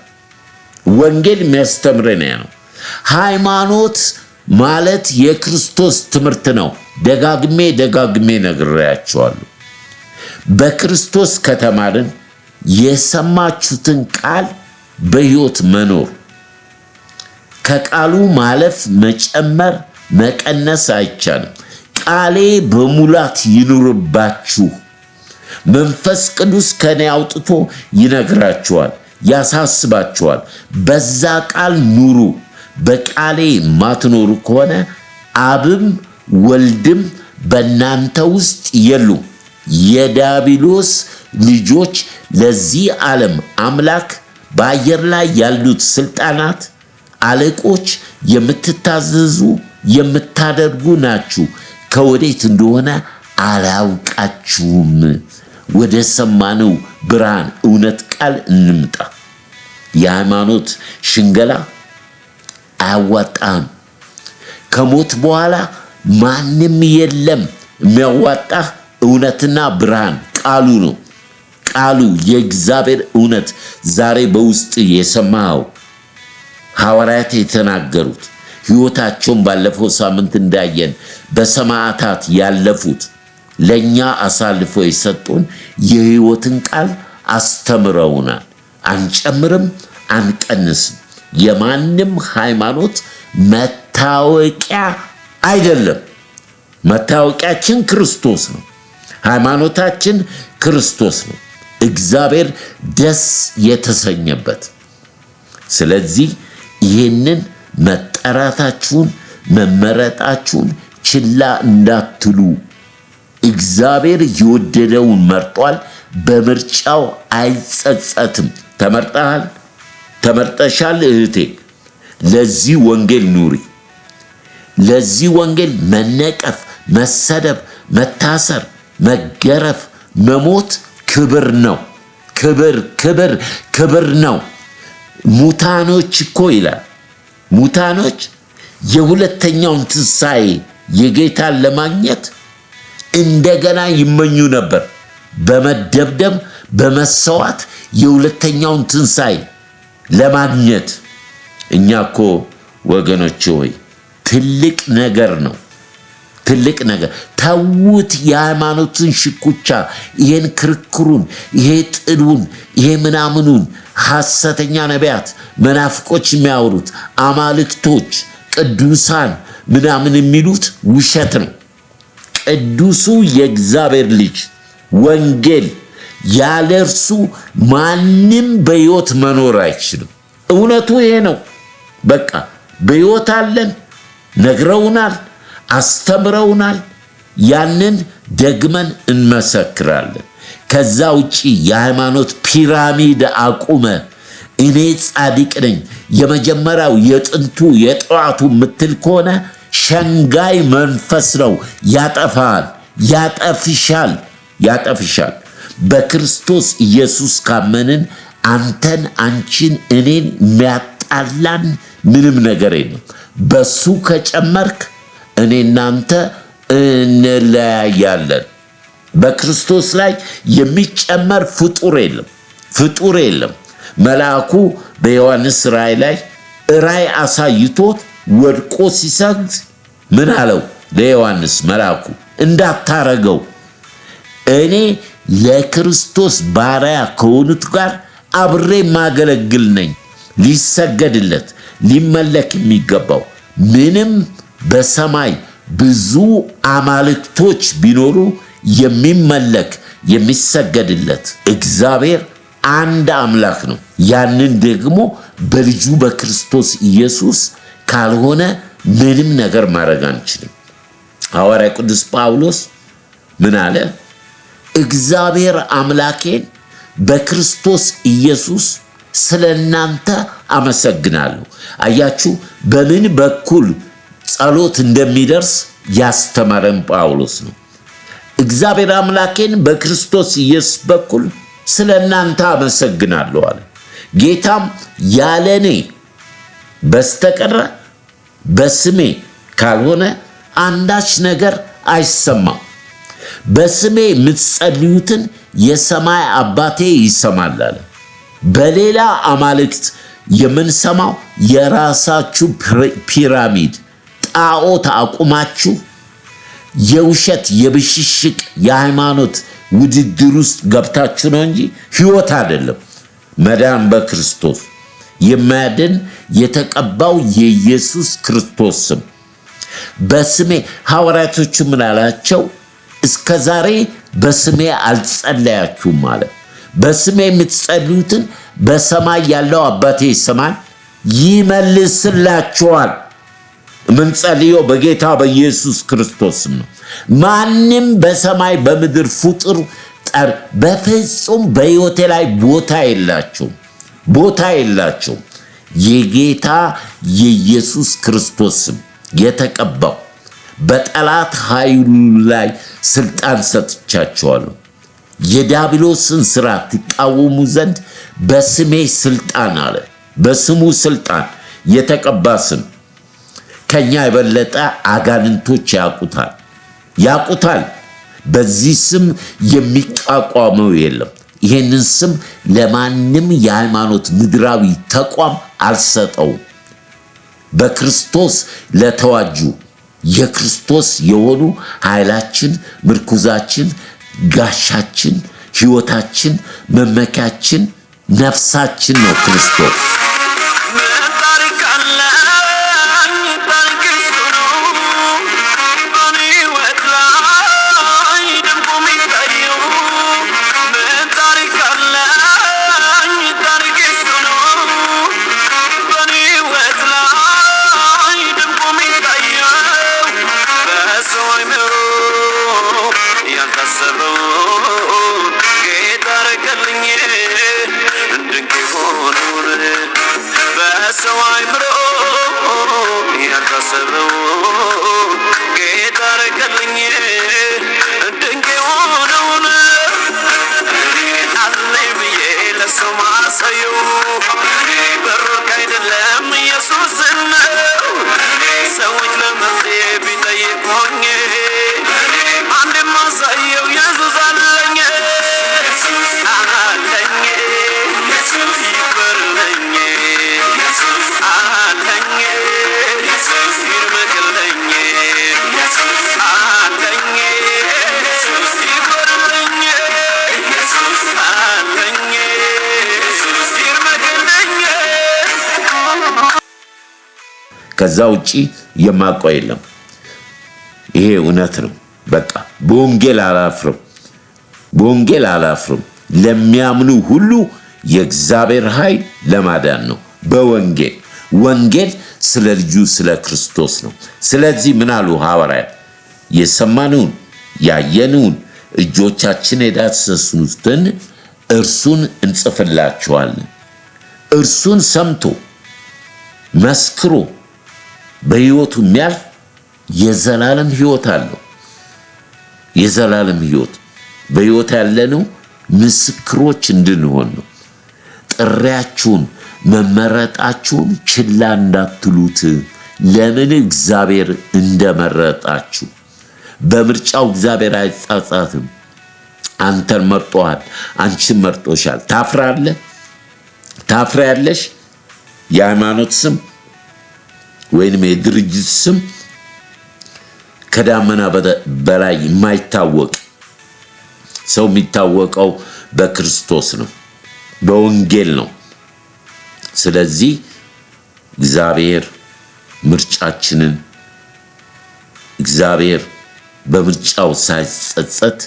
S2: ወንጌል የሚያስተምረን ነው። ሃይማኖት ማለት የክርስቶስ ትምህርት ነው። ደጋግሜ ነግሬያቸዋለሁ። በክርስቶስ ከተማርን የሰማችሁትን ቃል በሕይወት መኖር፣ ከቃሉ ማለፍ መጨመር መቀነስ አይቻልም። ቃሌ በሙላት ይኑርባችሁ። መንፈስ ቅዱስ ከኔ አውጥቶ ይነግራችኋል፣ ያሳስባችኋል። በዛ ቃል ኑሩ። በቃሌ ማትኖሩ ከሆነ አብም ወልድም በእናንተ ውስጥ የሉም። የዲያብሎስ ልጆች ለዚህ ዓለም አምላክ በአየር ላይ ያሉት ስልጣናት አለቆች የምትታዘዙ የምታደርጉ ናችሁ። ከወዴት እንደሆነ አላውቃችሁም። ወደ ሰማነው ብርሃን እውነት ቃል እንምጣ። የሃይማኖት ሽንገላ አያዋጣም። ከሞት በኋላ ማንም የለም። የሚያዋጣ እውነትና ብርሃን ቃሉ ነው። ቃሉ የእግዚአብሔር እውነት ዛሬ በውስጥ የሰማው ሐዋርያት የተናገሩት ሕይወታቸውን ባለፈው ሳምንት እንዳየን በሰማዕታት ያለፉት ለኛ አሳልፎ የሰጡን የሕይወትን ቃል አስተምረውናል። አንጨምርም፣ አንቀንስም። የማንም ሃይማኖት መታወቂያ አይደለም። መታወቂያችን ክርስቶስ ነው። ሃይማኖታችን ክርስቶስ ነው። እግዚአብሔር ደስ የተሰኘበት። ስለዚህ ይህንን መጠራታችሁን መመረጣችሁን ችላ እንዳትሉ። እግዚአብሔር የወደደውን መርጧል። በምርጫው አይጸጸትም። ተመርጠሃል፣ ተመርጠሻል እህቴ። ለዚህ ወንጌል ኑሪ። ለዚህ ወንጌል መነቀፍ፣ መሰደብ፣ መታሰር፣ መገረፍ፣ መሞት ክብር ነው። ክብር ነው። ሙታኖች እኮ ይላል ሙታኖች የሁለተኛውን ትንሣኤ የጌታን ለማግኘት እንደገና ይመኙ ነበር። በመደብደብ በመሰዋት የሁለተኛውን ትንሣኤ ለማግኘት። እኛ እኮ ወገኖች ሆይ ትልቅ ነገር ነው። ትልቅ ነገር ተውት። የሃይማኖትን ሽኩቻ፣ ይሄን ክርክሩን፣ ይሄ ጥሉን፣ ይሄ ምናምኑን ሐሰተኛ ነቢያት መናፍቆች የሚያወሩት አማልክቶች ቅዱሳን ምናምን የሚሉት ውሸት ነው። ቅዱሱ የእግዚአብሔር ልጅ ወንጌል ያለ እርሱ ማንም በሕይወት መኖር አይችልም። እውነቱ ይሄ ነው። በቃ በሕይወት አለን፣ ነግረውናል፣ አስተምረውናል። ያንን ደግመን እንመሰክራለን። ከዛ ውጪ የሃይማኖት ፒራሚድ አቁመ እኔ ጻድቅ ነኝ የመጀመሪያው የጥንቱ የጠዋቱ ምትል ከሆነ ሸንጋይ መንፈስ ነው። ያጠፋል፣ ያጠፍሻል። በክርስቶስ ኢየሱስ ካመንን አንተን፣ አንቺን፣ እኔን የሚያጣላን ምንም ነገር የለም። በሱ ከጨመርክ እኔ እናንተ እንለያያለን። በክርስቶስ ላይ የሚጨመር ፍጡር የለም። መልአኩ በዮሐንስ ራእይ ላይ ራእይ አሳይቶት ወድቆ ሲሰግድ ምን አለው ለዮሐንስ መልአኩ? እንዳታረገው፣ እኔ ለክርስቶስ ባሪያ ከሆኑት ጋር አብሬ ማገለግል ነኝ። ሊሰገድለት ሊመለክ የሚገባው ምንም በሰማይ ብዙ አማልክቶች ቢኖሩ የሚመለክ የሚሰገድለት እግዚአብሔር አንድ አምላክ ነው። ያንን ደግሞ በልጁ በክርስቶስ ኢየሱስ ካልሆነ ምንም ነገር ማድረግ አንችልም። ሐዋርያ ቅዱስ ጳውሎስ ምን አለ? እግዚአብሔር አምላኬን በክርስቶስ ኢየሱስ ስለ እናንተ አመሰግናለሁ። አያችሁ በምን በኩል ጸሎት እንደሚደርስ ያስተማረን ጳውሎስ ነው። እግዚአብሔር አምላኬን በክርስቶስ ኢየሱስ በኩል ስለ እናንተ አመሰግናለሁ አለ። ጌታም ያለኔ በስተቀረ በስሜ ካልሆነ አንዳች ነገር አይሰማም። በስሜ የምትጸልዩትን የሰማይ አባቴ ይሰማል አለ። በሌላ አማልክት የምንሰማው የራሳችሁ ፒራሚድ ጣዖት አቁማችሁ የውሸት የብሽሽቅ የሃይማኖት ውድድር ውስጥ ገብታችሁ ነው እንጂ ሕይወት አይደለም። መዳን በክርስቶስ የሚያድን የተቀባው የኢየሱስ ክርስቶስ ስም በስሜ ሐዋርያቶቹ ምን አላቸው? እስከ ዛሬ በስሜ አልጸለያችሁም ማለት። በስሜ የምትጸልዩትን በሰማይ ያለው አባቴ ይሰማል ይመልስላችኋል። ምንጸልየው በጌታ በኢየሱስ ክርስቶስ ነው። ማንም በሰማይ በምድር ፍጡር በፍጹም በሕይወቴ ላይ ቦታ የላቸውም። የጌታ የኢየሱስ ክርስቶስም የተቀባው በጠላት ኃይሉ ላይ ስልጣን ሰጥቻቸዋለሁ። የዲያብሎስን ሥራ ትቃወሙ ዘንድ በስሜ ስልጣን አለ። በስሙ ስልጣን የተቀባ ስም ከኛ የበለጠ አጋንንቶች ያቁታል። በዚህ ስም የሚቋቋመው የለም። ይህንን ስም ለማንም የሃይማኖት ምድራዊ ተቋም አልሰጠውም። በክርስቶስ ለተዋጁ የክርስቶስ የሆኑ ኃይላችን፣ ምርኩዛችን፣ ጋሻችን፣ ሕይወታችን፣ መመኪያችን፣ ነፍሳችን ነው ክርስቶስ። ከዛ ውጪ የማውቀው የለም። ይሄ እውነት ነው። በቃ በወንጌል አላፍርም። ለሚያምኑ ሁሉ የእግዚአብሔር ኃይል ለማዳን ነው። ወንጌል ስለ ልጁ ስለ ክርስቶስ ነው። ስለዚህ ምን አሉ ሐዋርያት? የሰማነውን ያየነውን እጆቻችን የዳሰሱትን እርሱን እንጽፍላችኋለን። እርሱን ሰምቶ መስክሮ በሕይወቱ የሚያልፍ የዘላለም ሕይወት አለው። የዘላለም ሕይወት በሕይወት ያለነው ምስክሮች እንድንሆን ነው። ጥሪያችሁን መመረጣችሁን ችላ እንዳትሉት። ለምን? እግዚአብሔር እንደመረጣችሁ። በምርጫው እግዚአብሔር አይጻጻትም። አንተን መርጦሃል፣ አንቺን መርጦሻል። ታፍራለሽ። የሃይማኖት ስም ወይንም የድርጅት ስም ከዳመና በላይ የማይታወቅ ሰው የሚታወቀው በክርስቶስ ነው፣ በወንጌል ነው። ስለዚህ እግዚአብሔር ምርጫችንን እግዚአብሔር በምርጫው ሳይጸጸት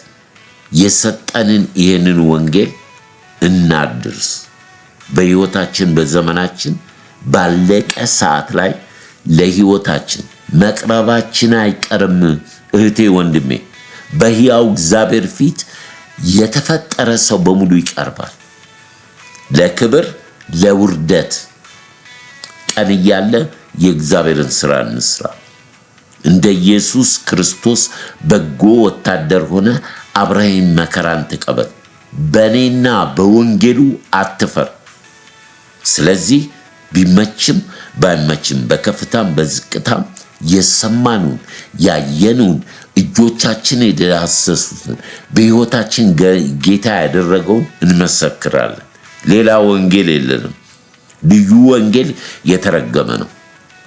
S2: የሰጠንን ይህንን ወንጌል እናድርስ። በሕይወታችን በዘመናችን ባለቀ ሰዓት ላይ ለሕይወታችን መቅረባችን አይቀርም። እህቴ ወንድሜ፣ በሕያው እግዚአብሔር ፊት የተፈጠረ ሰው በሙሉ ይቀርባል። ለክብር ለውርደት ቀን እያለ የእግዚአብሔርን ሥራ እንስራ። እንደ ኢየሱስ ክርስቶስ በጎ ወታደር ሆነ አብረኸኝ መከራን ተቀበል። በእኔና በወንጌሉ አትፈር። ስለዚህ ቢመችም ባይመችም በከፍታም በዝቅታም የሰማነውን ያየነውን እጆቻችን የዳሰሱትን በሕይወታችን ጌታ ያደረገውን እንመሰክራለን። ሌላ ወንጌል የለንም። ልዩ ወንጌል የተረገመ ነው።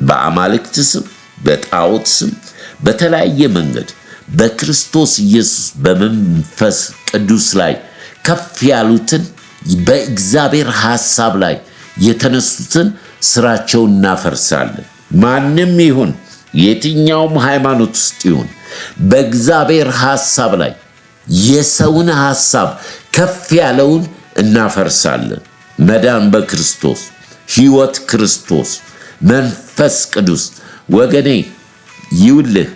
S2: በአማልክት ስም፣ በጣዖት ስም፣ በተለያየ መንገድ በክርስቶስ ኢየሱስ በመንፈስ ቅዱስ ላይ ከፍ ያሉትን በእግዚአብሔር ሐሳብ ላይ የተነሱትን ስራቸውን እናፈርሳለን። ማንም ይሁን የትኛውም ሃይማኖት ውስጥ ይሁን በእግዚአብሔር ሐሳብ ላይ የሰውን ሐሳብ ከፍ ያለውን እናፈርሳለን። መዳን በክርስቶስ፣ ሕይወት ክርስቶስ፣ መንፈስ ቅዱስ። ወገኔ ይውልህ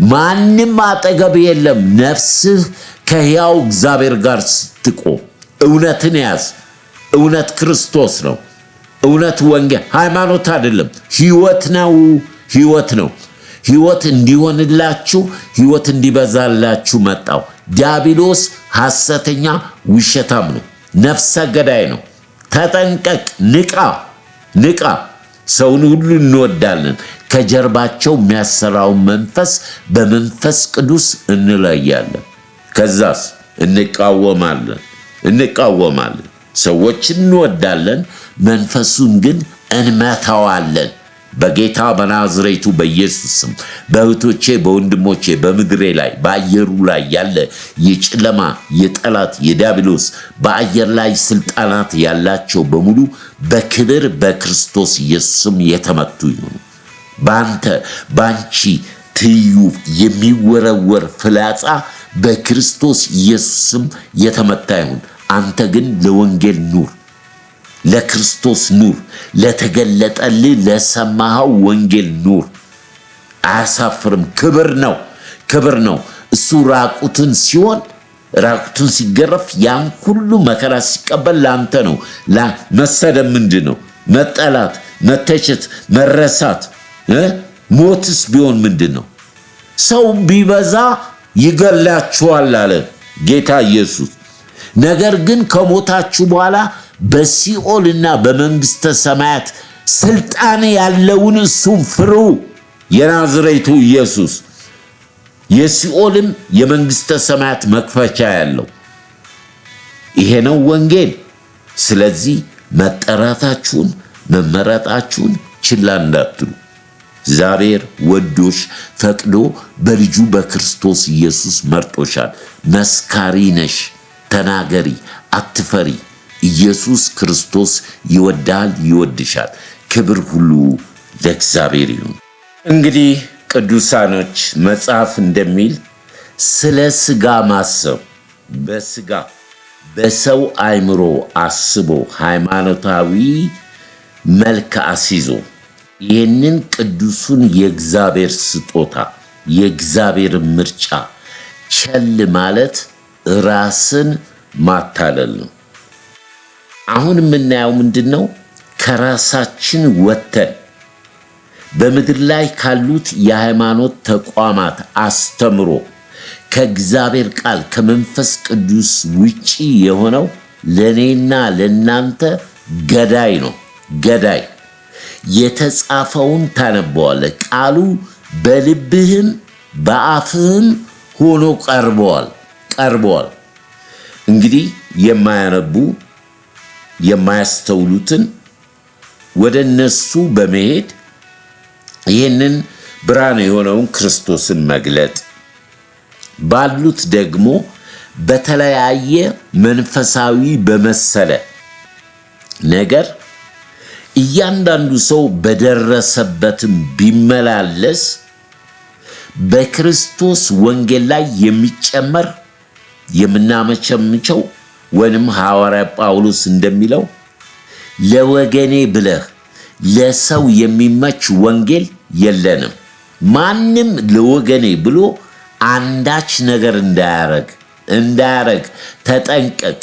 S2: ማንም አጠገብ የለም። ነፍስህ ከሕያው እግዚአብሔር ጋር ስትቆም እውነትን ያዝ። እውነት ክርስቶስ ነው። እውነት ወንጌል ሃይማኖት አይደለም፣ ሕይወት ነው። ሕይወት ነው። ሕይወት እንዲሆንላችሁ ሕይወት እንዲበዛላችሁ መጣው። ዲያብሎስ ሐሰተኛ ውሸታም ነው፣ ነፍሰ ገዳይ ነው። ተጠንቀቅ፣ ንቃ። ሰውን ሁሉ እንወዳለን። ከጀርባቸው የሚያሰራውን መንፈስ በመንፈስ ቅዱስ እንለያለን። ከዛስ እንቃወማለን። ሰዎችን እንወዳለን፣ መንፈሱን ግን እንመታዋለን። በጌታ በናዝሬቱ በኢየሱስ ስም በእህቶቼ በወንድሞቼ በምድሬ ላይ በአየሩ ላይ ያለ የጨለማ የጠላት የዲያብሎስ በአየር ላይ ስልጣናት ያላቸው በሙሉ በክብር በክርስቶስ ኢየሱስ ስም የተመቱ ይሁኑ። ባንቺ ትይዩ የሚወረወር ፍላጻ በክርስቶስ ኢየሱስ ስም የተመታ ይሁን። አንተ ግን ለወንጌል ኑር፣ ለክርስቶስ ኑር፣ ለተገለጠልህ ለሰማኸው ወንጌል ኑር። አያሳፍርም። ክብር ነው። እሱ ራቁትን ሲገረፍ ያን ሁሉ መከራ ሲቀበል ለአንተ ነው። መሰደብ ምንድን ነው? መጠላት፣ መተቸት፣ መረሳት፣ ሞትስ ቢሆን ምንድን ነው? ሰው ቢበዛ ይገላችኋል አለ ጌታ ኢየሱስ። ነገር ግን ከሞታችሁ በኋላ በሲኦልና በመንግስተ ሰማያት ስልጣን ያለውን እሱን ፍሩ። የናዝሬቱ ኢየሱስ የሲኦልም የመንግስተ ሰማያት መክፈቻ ያለው ይሄ ነው ወንጌል። ስለዚህ መመረጣችሁን ችላ እንዳትሉ። እግዚአብሔር ወዶሽ ፈቅዶ በልጁ በክርስቶስ ኢየሱስ መርጦሻል። መስካሪ ነሽ። ተናገሪ፣ አትፈሪ። ኢየሱስ ክርስቶስ ይወዳል፣ ይወድሻል። ክብር ሁሉ ለእግዚአብሔር ይሁን። እንግዲህ ቅዱሳኖች መጽሐፍ እንደሚል ስለ ሥጋ ማሰብ በሰው አእምሮ አስቦ ሃይማኖታዊ መልክ አስይዞ ይህንን ቅዱሱን የእግዚአብሔር ስጦታ የእግዚአብሔር ምርጫ ቸል ማለት ራስን ማታለል ነው። አሁን የምናየው ምንድን ነው? ከራሳችን ወጥተን በምድር ላይ ካሉት የሃይማኖት ተቋማት አስተምሮ ከእግዚአብሔር ቃል ከመንፈስ ቅዱስ ውጪ የሆነው ለእኔና ለእናንተ ገዳይ ነው። ገዳይ የተጻፈውን ታነበዋለህ። ቃሉ በልብህም በአፍህም ሆኖ ቀርበዋል። እንግዲህ የማያነቡ የማያስተውሉትን ወደ እነሱ በመሄድ ይህንን ብርሃን የሆነውን ክርስቶስን መግለጥ፣ ባሉት ደግሞ በተለያየ መንፈሳዊ በመሰለ ነገር እያንዳንዱ ሰው በደረሰበትም ቢመላለስ በክርስቶስ ወንጌል ላይ የሚጨመር የምናመቸምቸው ወይንም ሐዋርያ ጳውሎስ እንደሚለው ለወገኔ ብለህ ለሰው የሚመች ወንጌል የለንም። ማንም ለወገኔ ብሎ አንዳች ነገር እንዳያረግ ተጠንቀቅ።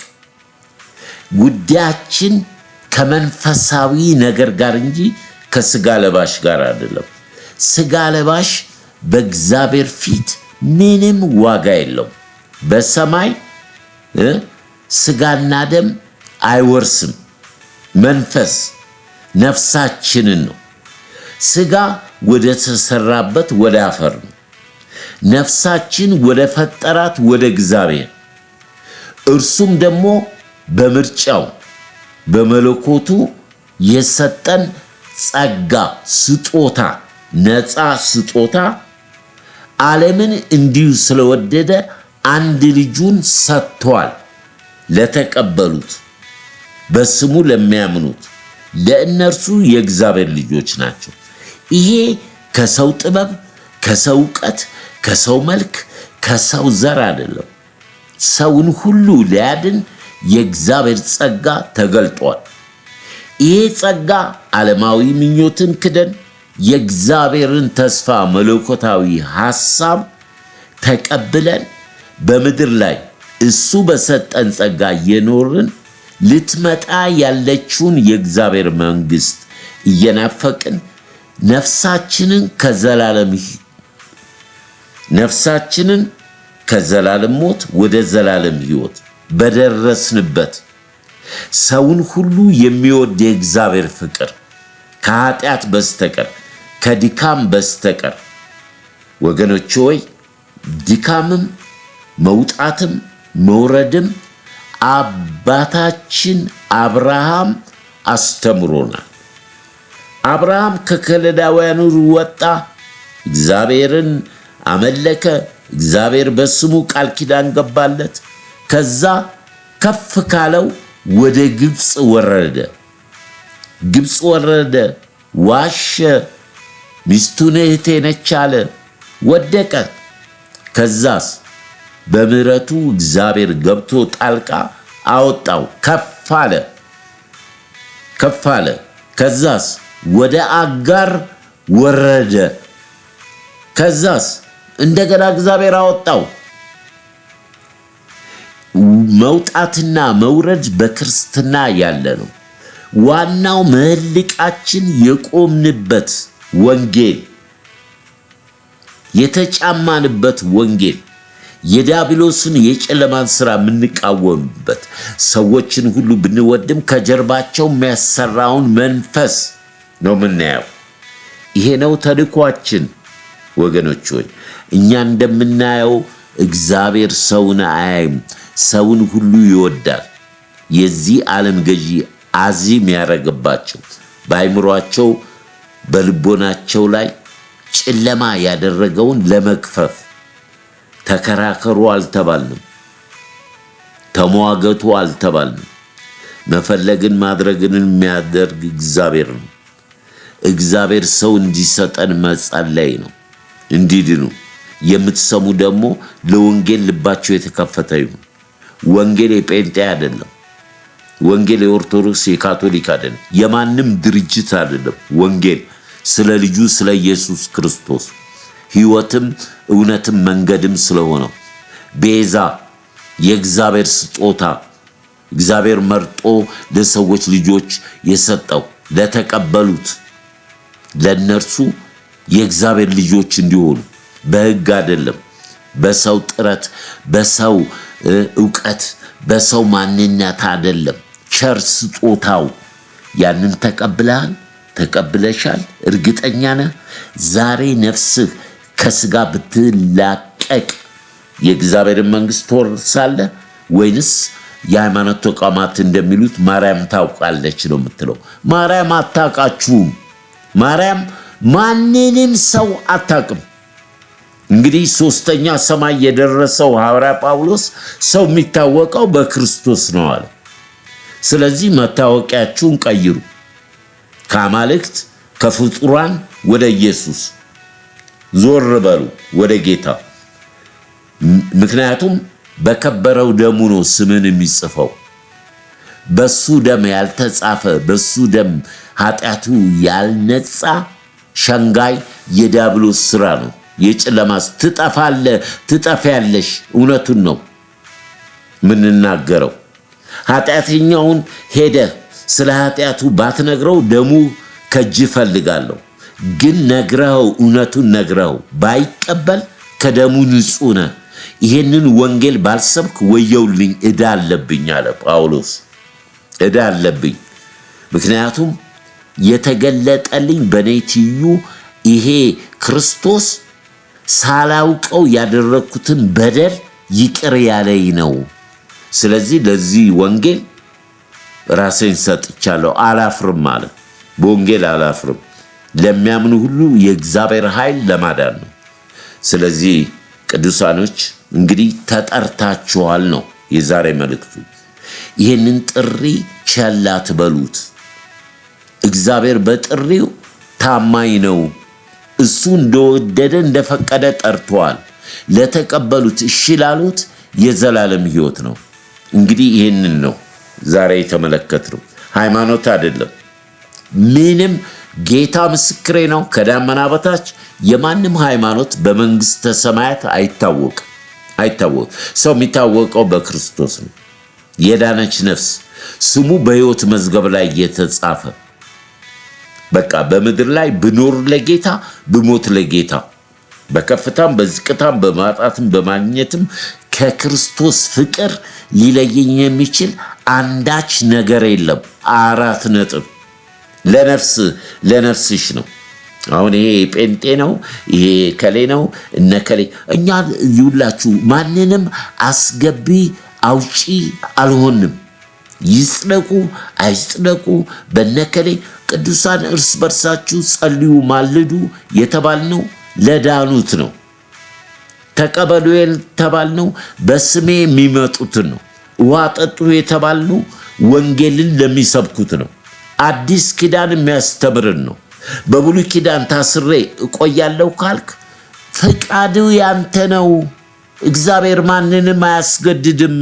S2: ጉዳያችን ከመንፈሳዊ ነገር ጋር እንጂ ከስጋ ለባሽ ጋር አይደለም። ስጋ ለባሽ በእግዚአብሔር ፊት ምንም ዋጋ የለውም። በሰማይ ስጋና ደም አይወርስም። መንፈስ ነፍሳችንን ነው። ስጋ ወደ ተሰራበት ወደ አፈር ነው። ነፍሳችን ወደ ፈጠራት ወደ እግዚአብሔር፣ እርሱም ደግሞ በምርጫው በመለኮቱ የሰጠን ጸጋ ስጦታ፣ ነፃ ስጦታ ዓለምን እንዲሁ ስለወደደ አንድ ልጁን ሰጥቷል። ለተቀበሉት በስሙ ለሚያምኑት ለእነርሱ የእግዚአብሔር ልጆች ናቸው። ይሄ ከሰው ጥበብ፣ ከሰው ዕውቀት፣ ከሰው መልክ፣ ከሰው ዘር አይደለም። ሰውን ሁሉ ሊያድን የእግዚአብሔር ጸጋ ተገልጧል። ይሄ ጸጋ ዓለማዊ ምኞትን ክደን የእግዚአብሔርን ተስፋ መለኮታዊ ሐሳብ ተቀብለን በምድር ላይ እሱ በሰጠን ጸጋ እየኖርን ልትመጣ ያለችውን የእግዚአብሔር መንግሥት እየናፈቅን ነፍሳችንን ከዘላለም ሞት ወደ ዘላለም ሕይወት በደረስንበት ሰውን ሁሉ የሚወድ የእግዚአብሔር ፍቅር ከኃጢአት በስተቀር ከድካም በስተቀር ወገኖች ሆይ ድካምም መውጣትም መውረድም አባታችን አብርሃም አስተምሮናል። አብርሃም ከከለዳውያኑ ወጣ፣ እግዚአብሔርን አመለከ። እግዚአብሔር በስሙ ቃል ኪዳን ገባለት። ከዛ ከፍ ካለው ወደ ግብፅ ወረደ፣ ዋሸ፣ ሚስቱን እህቴ ነች አለ፣ ወደቀ። ከዛስ በምሕረቱ እግዚአብሔር ገብቶ ጣልቃ አወጣው፣ ከፍ አለ። ከዛስ ወደ አጋር ወረደ። ከዛስ እንደገና እግዚአብሔር አወጣው። መውጣትና መውረድ በክርስትና ያለ ነው። ዋናው መልቃችን የቆምንበት ወንጌል፣ የተጫማንበት ወንጌል፣ የዲያብሎስን የጨለማን ሥራ የምንቃወምበት፣ ሰዎችን ሁሉ ብንወድም ከጀርባቸው የሚያሰራውን መንፈስ ነው የምናየው። ይሄ ነው ተልኳችን ወገኖች ሆይ። እኛ እንደምናየው እግዚአብሔር ሰውን አያይም፣ ሰውን ሁሉ ይወዳል። የዚህ ዓለም ገዢ አዚም ያደረገባቸው በአይምሯቸው በልቦናቸው ላይ ጨለማ ያደረገውን ለመክፈፍ ተከራከሩ አልተባልንም፣ ተሟገቱ አልተባልንም። መፈለግን ማድረግን የሚያደርግ እግዚአብሔር ነው። እግዚአብሔር ሰው እንዲሰጠን መጸለይ ነው፣ እንዲድኑ። የምትሰሙ ደግሞ ለወንጌል ልባቸው የተከፈተ ይሁን። ወንጌል የጴንጤ አይደለም። ወንጌል የኦርቶዶክስ የካቶሊክ አይደለም። የማንም ድርጅት አይደለም። ወንጌል ስለ ልጁ ስለ ኢየሱስ ክርስቶስ ሕይወትም እውነትም መንገድም ስለሆነው ቤዛ የእግዚአብሔር ስጦታ እግዚአብሔር መርጦ ለሰዎች ልጆች የሰጠው ለተቀበሉት ለነርሱ የእግዚአብሔር ልጆች እንዲሆኑ በሕግ አይደለም፣ በሰው ጥረት፣ በሰው ዕውቀት፣ በሰው ማንነት አይደለም። ቸር ስጦታው ያንን ተቀብለሃል፣ ተቀብለሻል። እርግጠኛ ነህ? ዛሬ ነፍስህ ከስጋ ብትላቀቅ የእግዚአብሔርን መንግሥት ትወርሳለህ ወይንስ የሃይማኖት ተቋማት እንደሚሉት ማርያም ታውቃለች ነው የምትለው? ማርያም አታውቃችሁም። ማርያም ማንንም ሰው አታውቅም። እንግዲህ ሶስተኛ ሰማይ የደረሰው ሐዋርያ ጳውሎስ ሰው የሚታወቀው በክርስቶስ ነው አለ። ስለዚህ መታወቂያችሁን ቀይሩ፣ ከአማልክት ከፍጡራን ወደ ኢየሱስ ዞር በሉ፣ ወደ ጌታ። ምክንያቱም በከበረው ደሙ ነው ስምን የሚጽፈው። በሱ ደም ያልተጻፈ በሱ ደም ኃጢአቱ ያልነጻ ሸንጋይ የዲያብሎስ ሥራ ነው። የጨለማስ ትጠፊያለሽ። እውነቱን ነው ምንናገረው። ኃጢአተኛውን ሄደህ ስለ ኃጢአቱ ባትነግረው ደሙ ከእጅ እፈልጋለሁ፣ ግን ነግረኸው እውነቱን ነግረኸው ባይቀበል ከደሙ ንጹሕ ነህ። ይሄንን ወንጌል ባልሰብክ ወየውልኝ፣ ዕዳ አለብኝ አለ ጳውሎስ። ዕዳ አለብኝ፣ ምክንያቱም የተገለጠልኝ በኔ ትይዩ ይሄ ክርስቶስ ሳላውቀው ያደረኩትን በደል ይቅር ያለኝ ነው። ስለዚህ ለዚህ ወንጌል ራሴን ሰጥቻለሁ፣ አላፍርም አለ። በወንጌል አላፍርም። ለሚያምኑ ሁሉ የእግዚአብሔር ኃይል ለማዳን ነው። ስለዚህ ቅዱሳኖች እንግዲህ ተጠርታችኋል ነው የዛሬ መልእክቱ። ይህንን ጥሪ ቸል አትበሉት። እግዚአብሔር በጥሪው ታማኝ ነው። እሱ እንደወደደ እንደፈቀደ ጠርቷል። ለተቀበሉት እሺ ላሉት የዘላለም ሕይወት ነው። እንግዲህ ይህንን ነው ዛሬ የተመለከትነው። ሃይማኖት አይደለም። ምንም ጌታ ምስክሬ ነው። ከዳመና በታች የማንም ሃይማኖት በመንግስተ ሰማያት አይታወቅም። ሰው የሚታወቀው በክርስቶስ ነው። የዳነች ነፍስ ስሙ በሕይወት መዝገብ ላይ የተጻፈ በቃ በምድር ላይ ብኖር ለጌታ ብሞት ለጌታ፣ በከፍታም በዝቅታም በማጣትም በማግኘትም ከክርስቶስ ፍቅር ሊለየኝ የሚችል አንዳች ነገር የለም። 4 ነጥብ። ለነፍስሽ ነው። አሁን ይሄ ጴንጤ ነው፣ ይሄ ከሌ ነው፣ እነከሌ እኛ ይውላችሁ ማንንም አስገቢ አውጪ አልሆንም። ይጽደቁ አይጽደቁ በነከሌ ቅዱሳን እርስ በርሳችሁ ጸልዩ ማልዱ የተባልነው ለዳኑት ነው። ተቀበሉ የተባልነው በስሜ የሚመጡትን ነው። ውሃ ጠጡ የተባልነው ወንጌልን ለሚሰብኩት ነው። አዲስ ኪዳን የሚያስተምርን ነው። በብሉይ ኪዳን ታስሬ እቆያለሁ ካልክ ፈቃዱ ያንተ ነው። እግዚአብሔር ማንንም አያስገድድም።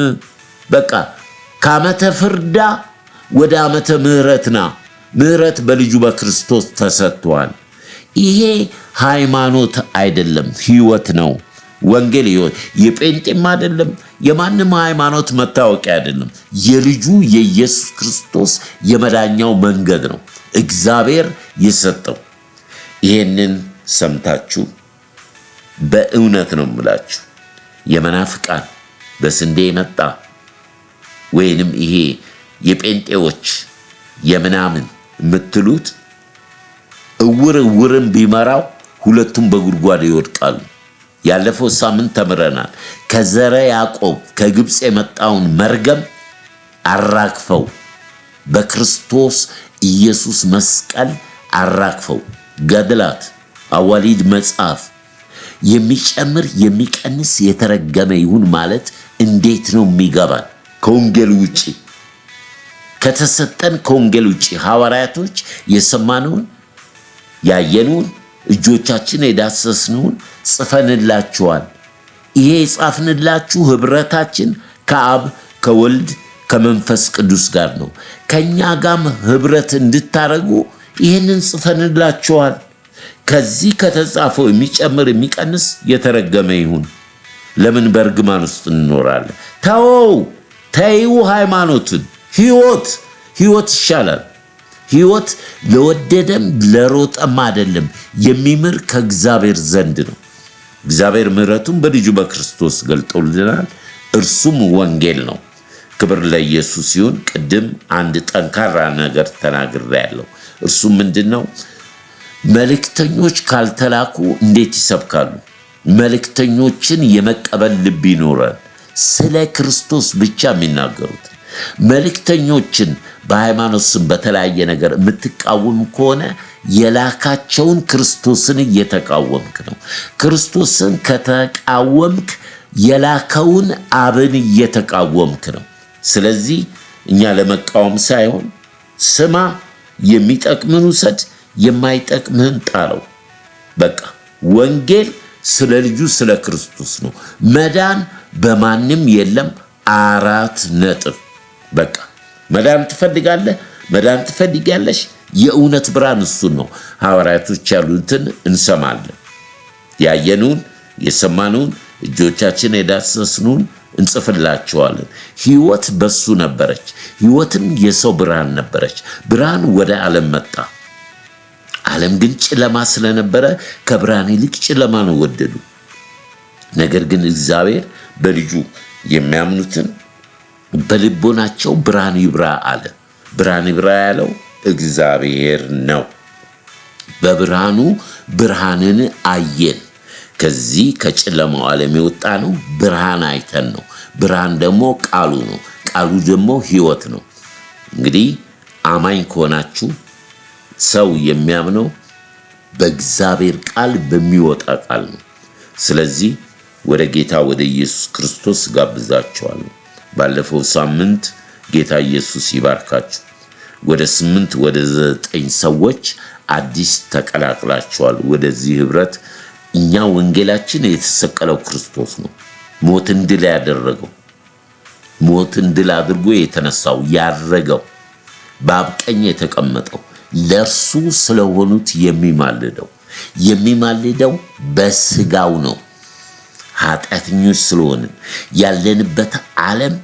S2: በቃ ከዓመተ ፍርዳ ወደ ዓመተ ምሕረትና ምሕረት በልጁ በክርስቶስ ተሰጥቷል። ይሄ ሃይማኖት አይደለም፣ ሕይወት ነው። ወንጌል ሕይወት የጴንጤም አይደለም፣ የማንም ሃይማኖት መታወቂያ አይደለም። የልጁ የኢየሱስ ክርስቶስ የመዳኛው መንገድ ነው እግዚአብሔር የሰጠው። ይሄንን ሰምታችሁ በእውነት ነው የምላችሁ የመናፍቃን በስንዴ መጣ ወይንም ይሄ የጴንጤዎች የምናምን የምትሉት እውርን ቢመራው ሁለቱም በጉድጓድ ይወድቃሉ። ያለፈው ሳምንት ተምረናል። ከዘረ ያዕቆብ ከግብፅ የመጣውን መርገም አራግፈው በክርስቶስ ኢየሱስ መስቀል አራግፈው ገድላት አዋሊድ መጽሐፍ የሚጨምር የሚቀንስ የተረገመ ይሁን ማለት እንዴት ነው የሚገባን? ከወንጌል ውጪ ከተሰጠን ከወንጌል ውጪ ሐዋርያቶች የሰማነውን ያየነውን እጆቻችን የዳሰስነውን ጽፈንላችኋል። ይሄ የጻፍንላችሁ ህብረታችን ከአብ ከወልድ ከመንፈስ ቅዱስ ጋር ነው። ከኛ ጋርም ህብረት እንድታረጉ ይህንን ጽፈንላችኋል። ከዚህ ከተጻፈው የሚጨምር የሚቀንስ የተረገመ ይሁን። ለምን በርግማን ውስጥ እንኖራለን? ተይው ሃይማኖትን። ህይወት ይሻላል። ህይወት ለወደደም ለሮጠም አይደለም፣ የሚምር ከእግዚአብሔር ዘንድ ነው። እግዚአብሔር ምሕረቱን በልጁ በክርስቶስ ገልጦልናል። እርሱም ወንጌል ነው። ክብር ለኢየሱስ ይሁን። ቅድም አንድ ጠንካራ ነገር ተናግሬያለሁ። እርሱም ምንድነው? መልእክተኞች ካልተላኩ እንዴት ይሰብካሉ? መልእክተኞችን የመቀበል ልብ ይኖራል። ስለ ክርስቶስ ብቻ የሚናገሩት መልእክተኞችን በሃይማኖት ስም በተለያየ ነገር የምትቃወም ከሆነ የላካቸውን ክርስቶስን እየተቃወምክ ነው። ክርስቶስን ከተቃወምክ የላከውን አብን እየተቃወምክ ነው። ስለዚህ እኛ ለመቃወም ሳይሆን ስማ፣ የሚጠቅምን ውሰድ፣ የማይጠቅምህን ጣለው። በቃ ወንጌል ስለ ልጁ ስለ ክርስቶስ ነው። መዳን በማንም የለም። 4 ነጥብ። በቃ መዳን ትፈልጋለህ፣ መዳን ትፈልጊያለሽ። የእውነት ብርሃን እሱን ነው። ሐዋርያቶች ያሉትን እንሰማለን። ያየነውን የሰማነውን እጆቻችን የዳሰስነውን እንጽፍላቸዋለን። ሕይወት በሱ ነበረች፣ ሕይወትም የሰው ብርሃን ነበረች። ብርሃን ወደ ዓለም መጣ። ዓለም ግን ጨለማ ስለነበረ ከብርሃን ይልቅ ጨለማን ወደዱ። ነገር ግን እግዚአብሔር በልጁ የሚያምኑትን በልቦናቸው ብርሃን ይብራ አለ። ብርሃን ይብራ ያለው እግዚአብሔር ነው። በብርሃኑ ብርሃንን አየን። ከዚህ ከጨለማው ዓለም የወጣ ነው ብርሃን አይተን ነው። ብርሃን ደግሞ ቃሉ ነው። ቃሉ ደግሞ ሕይወት ነው። እንግዲህ አማኝ ከሆናችሁ ሰው የሚያምነው በእግዚአብሔር ቃል በሚወጣ ቃል ነው። ስለዚህ ወደ ጌታ ወደ ኢየሱስ ክርስቶስ ጋብዛችኋለሁ። ባለፈው ሳምንት ጌታ ኢየሱስ ይባርካችሁ። ወደ 8 ወደ 9 ሰዎች አዲስ ተቀላቅላችኋል ወደዚህ ህብረት። እኛ ወንጌላችን የተሰቀለው ክርስቶስ ነው። ሞትን ድል ያደረገው፣ ሞትን ድል አድርጎ የተነሳው ያረገው፣ በአብ ቀኝ የተቀመጠው፣ ለእርሱ ስለሆኑት የሚማልደው በስጋው ነው። ኃጢአተኞች ስለሆንን ያለንበት ዓለም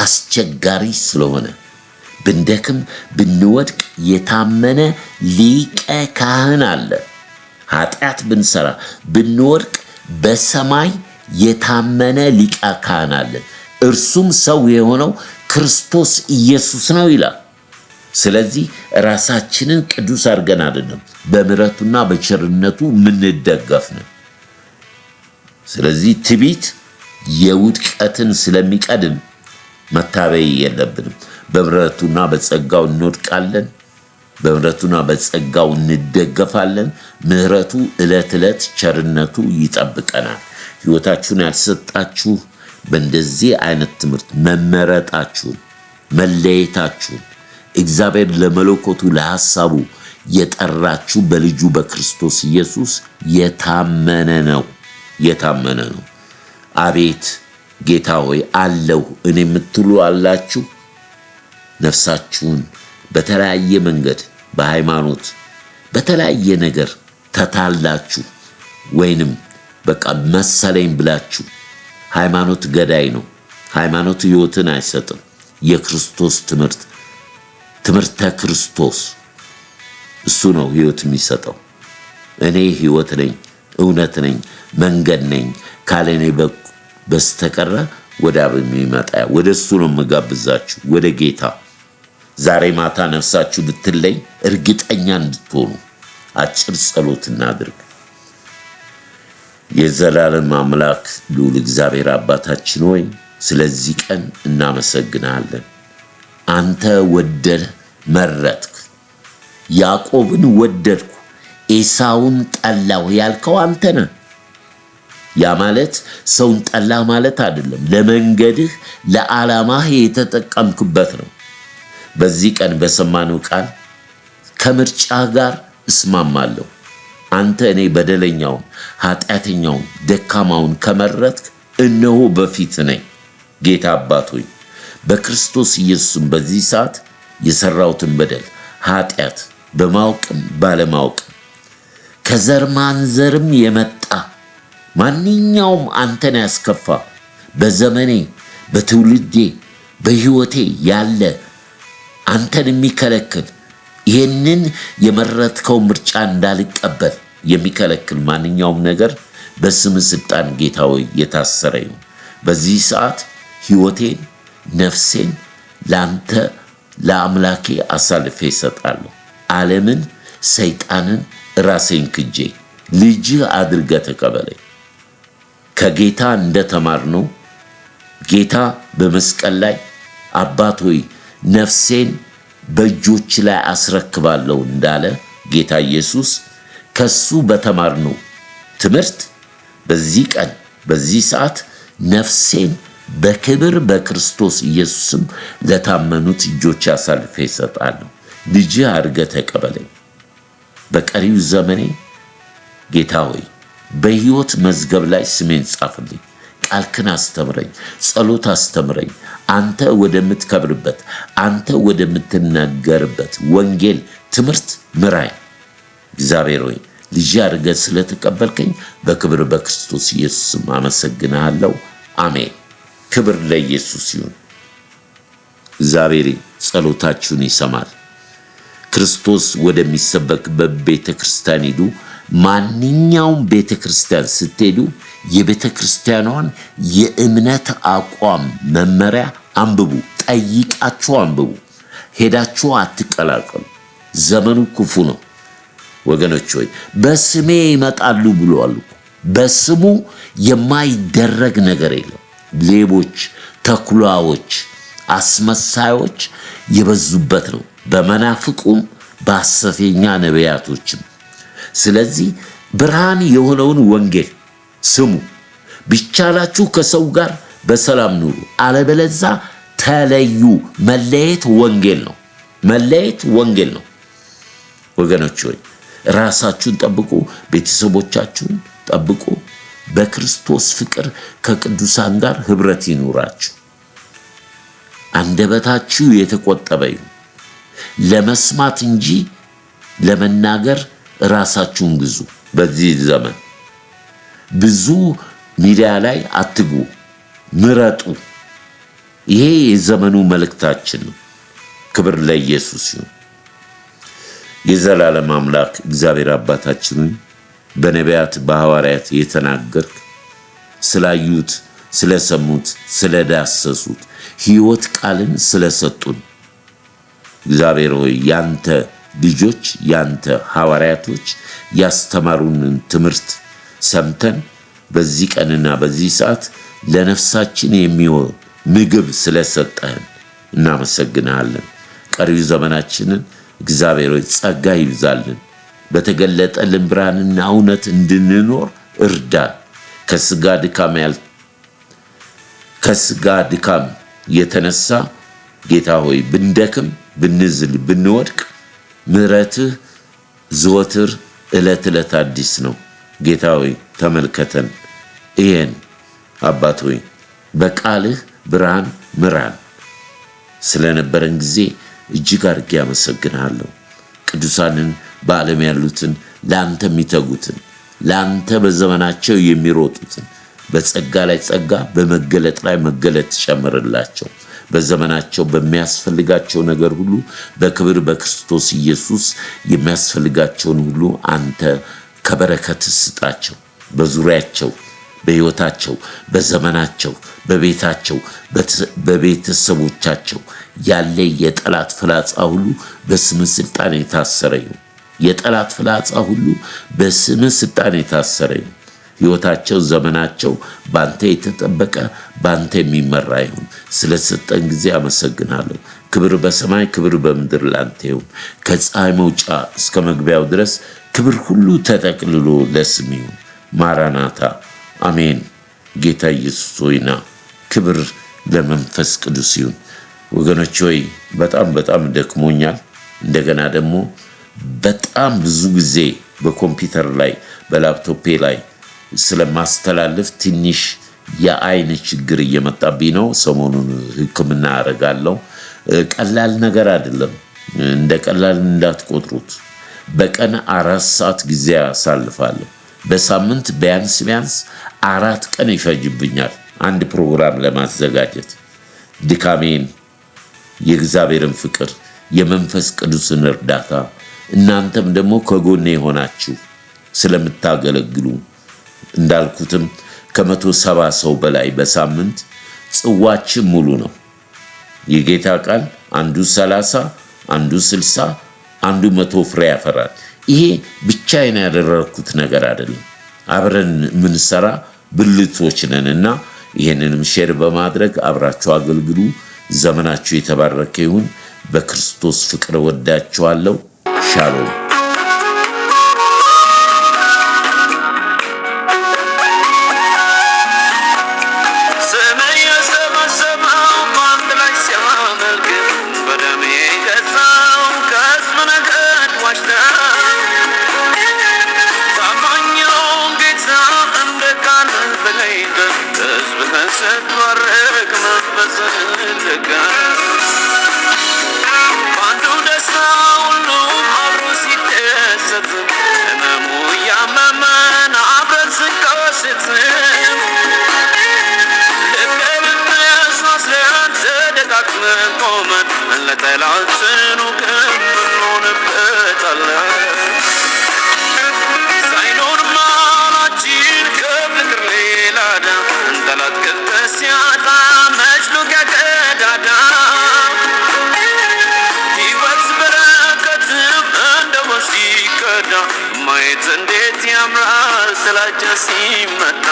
S2: አስቸጋሪ ስለሆነ ብንደክም ብንወድቅ የታመነ ሊቀ ካህን አለ። ኃጢአት ብንሰራ ብንወድቅ በሰማይ የታመነ ሊቀ ካህን አለ። እርሱም ሰው የሆነው ክርስቶስ ኢየሱስ ነው ይላል። ስለዚህ ራሳችንን ቅዱስ አድርገን አይደለም፣ በምሕረቱና በቸርነቱ የምንደገፍ ነው። ስለዚህ ትዕቢት የውድቀትን ስለሚቀድም መታበይ የለብንም። በምሕረቱና በጸጋው እንወድቃለን፣ በምሕረቱና በጸጋው እንደገፋለን። ምሕረቱ ዕለት ዕለት ቸርነቱ ይጠብቀናል። ሕይወታችሁን ያልሰጣችሁ በእንደዚህ አይነት ትምህርት መመረጣችሁን፣ መለየታችሁን እግዚአብሔር ለመለኮቱ ለሐሳቡ የጠራችሁ በልጁ በክርስቶስ ኢየሱስ የታመነ ነው። አቤት ጌታ ሆይ አለሁ እኔ የምትሉ አላችሁ። ነፍሳችሁን በተለያየ መንገድ በሃይማኖት በተለያየ ነገር ተታላችሁ ወይንም በቃ መሰለኝ ብላችሁ፣ ሃይማኖት ገዳይ ነው። ሃይማኖት ሕይወትን አይሰጥም። የክርስቶስ ትምህርተ ክርስቶስ እሱ ነው ሕይወት የሚሰጠው። እኔ ሕይወት ነኝ፣ እውነት ነኝ፣ መንገድ ነኝ ካለ እኔ በስተቀረ ወደ አብ የሚመጣ ወደ እሱ ነው የምጋብዛችሁ፣ ወደ ጌታ። ዛሬ ማታ ነፍሳችሁ ብትለይ እርግጠኛ እንድትሆኑ አጭር ጸሎት እናድርግ። የዘላለም አምላክ ልዑል እግዚአብሔር አባታችን ሆይ ስለዚህ ቀን እናመሰግናለን። አንተ ወደድህ መረጥክ። ያዕቆብን ወደድኩ ኤሳውን ጠላሁ ያልከው አንተ ነህ። ያ ማለት ሰውን ጠላህ ማለት አይደለም። ለመንገድህ ለዓላማህ የተጠቀምክበት ነው። በዚህ ቀን በሰማነው ቃል ከምርጫ ጋር እስማማለሁ። አንተ እኔ በደለኛውን ኃጢአተኛውን ደካማውን ከመረጥክ እነሆ በፊት ነኝ። ጌታ አባት ሆይ በክርስቶስ ኢየሱስም በዚህ ሰዓት የሰራሁትን በደል ኃጢአት በማወቅም ባለማወቅም ከዘር ማንዘርም የመጣ ማንኛውም አንተን ያስከፋ በዘመኔ በትውልዴ በሕይወቴ ያለ አንተን የሚከለክል ይህንን የመረጥከው ምርጫ እንዳልቀበል የሚከለክል ማንኛውም ነገር በስም ስልጣን ጌታ ሆይ የታሰረ ይሁን። በዚህ ሰዓት ሕይወቴን ነፍሴን ለአንተ ለአምላኬ አሳልፌ እሰጣለሁ። ዓለምን፣ ሰይጣንን፣ ራሴን ክጄ ልጅህ አድርገህ ተቀበለኝ። ከጌታ እንደተማርነው ጌታ በመስቀል ላይ አባት ሆይ ነፍሴን በእጆች ላይ አስረክባለሁ እንዳለ ጌታ ኢየሱስ ከሱ በተማርነው ትምህርት በዚህ ቀን በዚህ ሰዓት ነፍሴን በክብር በክርስቶስ ኢየሱስም ለታመኑት እጆች አሳልፌ እሰጣለሁ። ልጅህ አድርገህ ተቀበለኝ። በቀሪው ዘመኔ ጌታ ሆይ በሕይወት መዝገብ ላይ ስሜን ጻፍልኝ። ቃልክን አስተምረኝ፣ ጸሎት አስተምረኝ። አንተ ወደምትከብርበት አንተ ወደምትናገርበት ወንጌል ትምህርት ምራኝ። እግዚአብሔር ሆይ ልጅ አድርገህ ስለተቀበልከኝ በክብር በክርስቶስ ኢየሱስም አመሰግንሃለሁ። አሜን። ክብር ለኢየሱስ ይሁን። እግዚአብሔር ጸሎታችሁን ይሰማል። ክርስቶስ ወደሚሰበክበት ቤተ ክርስቲያን ሂዱ። ማንኛውም ቤተ ክርስቲያን ስትሄዱ የቤተ ክርስቲያኗን የእምነት አቋም መመሪያ አንብቡ፣ ጠይቃችሁ አንብቡ። ሄዳችሁ አትቀላቀሉ። ዘመኑ ክፉ ነው ወገኖች ሆይ። በስሜ ይመጣሉ ብለዋል። በስሙ የማይደረግ ነገር የለም። ሌቦች፣ ተኩላዎች፣ አስመሳዮች የበዙበት ነው፣ በመናፍቁም በሐሰተኛ ነቢያቶችም። ስለዚህ ብርሃን የሆነውን ወንጌል ስሙ። ቢቻላችሁ ከሰው ጋር በሰላም ኑሩ፣ አለበለዛ ተለዩ። መለየት ወንጌል ነው። መለየት ወንጌል ነው ወገኖች ሆይ። ራሳችሁን ጠብቁ፣ ቤተሰቦቻችሁን ጠብቁ። በክርስቶስ ፍቅር ከቅዱሳን ጋር ህብረት ይኑራችሁ። አንደበታችሁ የተቆጠበ ይሁን፣ ለመስማት እንጂ ለመናገር ራሳችሁን ግዙ። በዚህ ዘመን ብዙ ሚዲያ ላይ አትጉ፣ ምረጡ። ይሄ የዘመኑ መልእክታችን ነው። ክብር ለኢየሱስ ይሁን። የዘላለም አምላክ እግዚአብሔር አባታችን በነቢያት በሐዋርያት የተናገርክ ስላዩት፣ ስለሰሙት፣ ስለዳሰሱት ሕይወት ቃልን ስለሰጡን እግዚአብሔር ሆይ ያንተ ልጆች ያንተ ሐዋርያቶች ያስተማሩንን ትምህርት ሰምተን በዚህ ቀንና በዚህ ሰዓት ለነፍሳችን የሚሆን ምግብ ስለሰጠህን እናመሰግንሃለን። ቀሪው ዘመናችንን እግዚአብሔር ሆይ ጸጋ ይብዛልን። በተገለጠልን ብርሃንና እውነት እንድንኖር እርዳን። ከስጋ ድካም የተነሳ ጌታ ሆይ ብንደክም፣ ብንዝል፣ ብንወድቅ ምሕረትህ ዘወትር ዕለት ዕለት አዲስ ነው። ጌታ ሆይ ተመልከተን። ይሄን አባት ሆይ በቃልህ ብርሃን ምራን። ስለነበረን ጊዜ እጅግ አድርጌ አመሰግንሃለሁ። ቅዱሳንን በዓለም ያሉትን ለአንተ የሚተጉትን ለአንተ በዘመናቸው የሚሮጡትን በጸጋ ላይ ጸጋ በመገለጥ ላይ መገለጥ ትጨምርላቸው። በዘመናቸው በሚያስፈልጋቸው ነገር ሁሉ በክብር በክርስቶስ ኢየሱስ የሚያስፈልጋቸውን ሁሉ አንተ ከበረከት ስጣቸው። በዙሪያቸው፣ በሕይወታቸው፣ በዘመናቸው፣ በቤታቸው፣ በቤተሰቦቻቸው ያለ የጠላት ፍላጻ ሁሉ በስም ስልጣን የታሰረ ይሁን። የጠላት ፍላጻ ሁሉ በስም ስልጣን የታሰረ ይሁን። ሕይወታቸው፣ ዘመናቸው ባንተ የተጠበቀ ባንተ የሚመራ ይሁን። ስለሰጠን ጊዜ አመሰግናለሁ። ክብር በሰማይ ክብር በምድር ላንተ ይሁን። ከፀሐይ መውጫ እስከ መግቢያው ድረስ ክብር ሁሉ ተጠቅልሎ ለስም ይሁን። ማራናታ አሜን። ጌታ ኢየሱስ ሆይና ክብር ለመንፈስ ቅዱስ ይሁን። ወገኖች ሆይ በጣም ደክሞኛል። እንደገና ደግሞ በጣም ብዙ ጊዜ በኮምፒውተር ላይ በላፕቶፔ ላይ ስለማስተላለፍ ትንሽ የአይን ችግር እየመጣብኝ ነው። ሰሞኑን ሕክምና አደርጋለሁ። ቀላል ነገር አይደለም። እንደ ቀላል እንዳትቆጥሩት። በቀን 4 ሰዓት ጊዜ አሳልፋለሁ። በሳምንት ቢያንስ 4 ቀን ይፈጅብኛል አንድ ፕሮግራም ለማዘጋጀት። ድካሜን፣ የእግዚአብሔርን ፍቅር፣ የመንፈስ ቅዱስን እርዳታ እናንተም ደግሞ ከጎኔ የሆናችሁ ስለምታገለግሉ እንዳልኩትም ከ170 ሰው በላይ በሳምንት ጽዋችን ሙሉ ነው። የጌታ ቃል አንዱ 30 አንዱ 60 አንዱ 100 ፍሬ ያፈራል። ይሄ ብቻዬን ያደረኩት ነገር አይደለም። አብረን የምንሰራ ብልቶች ነንና ይሄንንም ሼር በማድረግ አብራችሁ አገልግሉ። ዘመናችሁ የተባረከ ይሁን። በክርስቶስ ፍቅር ወዳችኋለሁ። ሻሎም።
S1: ማየት እንዴት ያምራል ስላጨ ሲመጣ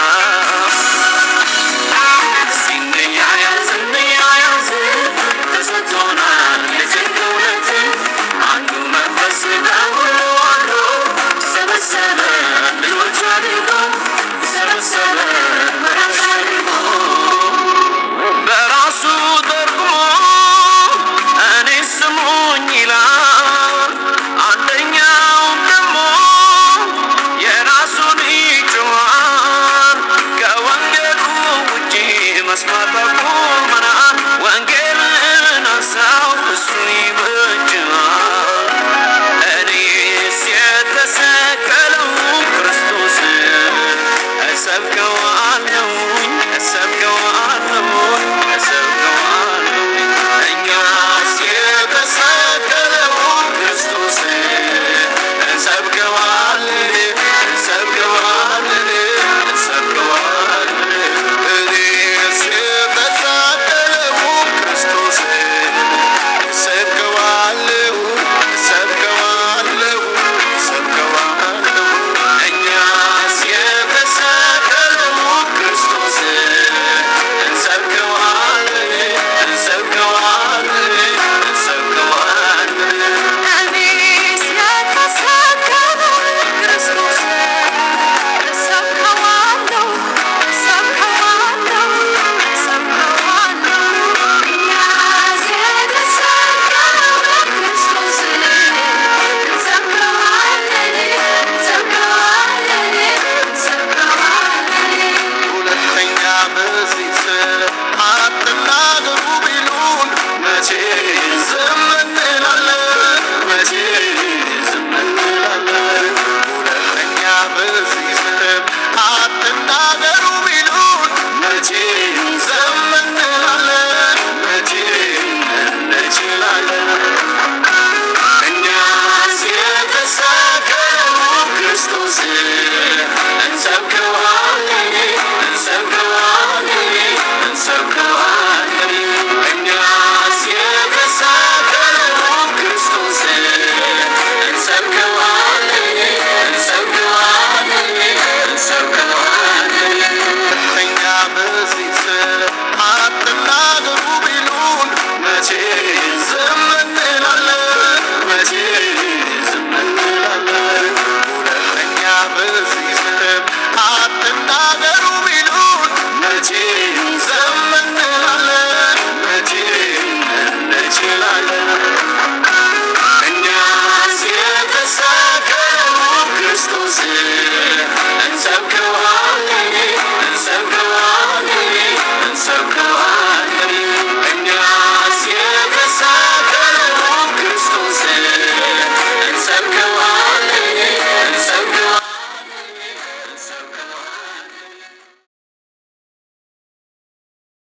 S1: ተሰጥቶናል ልጅነት አንዱ መንፈስ በሁሉ አድሮ ሰበሰበ ልጆች አድርጎ ሰበሰበ በራሱ አድርጎ በራሱ ተርጉሞ እኔ ስሙኝ ይላል። አንደኛው ደግሞ ምን ይበጃል? እኔስ የተሰቀለው ክርስቶስ እሰብከዋለሁ እሰብከዋለሁ እሰብከዋለሁ። እኛስ የተሰቀለው ክርስቶስ እንሰብከዋለን እንሰብከዋለን እንሰብከዋለን። እኔስ የተሰቀለው ክርስቶስ እሰብከዋለሁ እሰብከዋለሁ እሰብከዋለሁ። እኛስ የተሰቀለው ክርስቶስ እንሰብከዋለን እንሰብከዋለን እንሰብከዋለን።
S4: እኔስ የተሰቀለው ክርስቶስ እሰብከዋለሁ እሰብከዋለሁ እሰብከዋለሁ። እኛስ የተሰቀለው ክርስቶስ እንሰብከዋለን እንሰብከዋለን እንሰብከዋለን።
S1: ሁለተኛ በዚህ ስም አትናገሩ ቢሉን መቼ ዝም እንላለን? መቼ ዝም እንላለን? ሁለተኛ በዚህ ስም አትናገሩ ቢሉን መቼ ዝም እንላለን? መቼ እንችላለን? እኛስ የተሰቀለው ክርስቶስ እንሰብከዋለን እንሰብከዋለን እንሰብከዋለን። እኛስ የተሰቀለው ክርስቶስ እንሰብከዋለን እንሰብከዋለን እንሰብከዋለን። ሁለተኛ በዚህ ስም አትናገሩ ቢሉን መቼ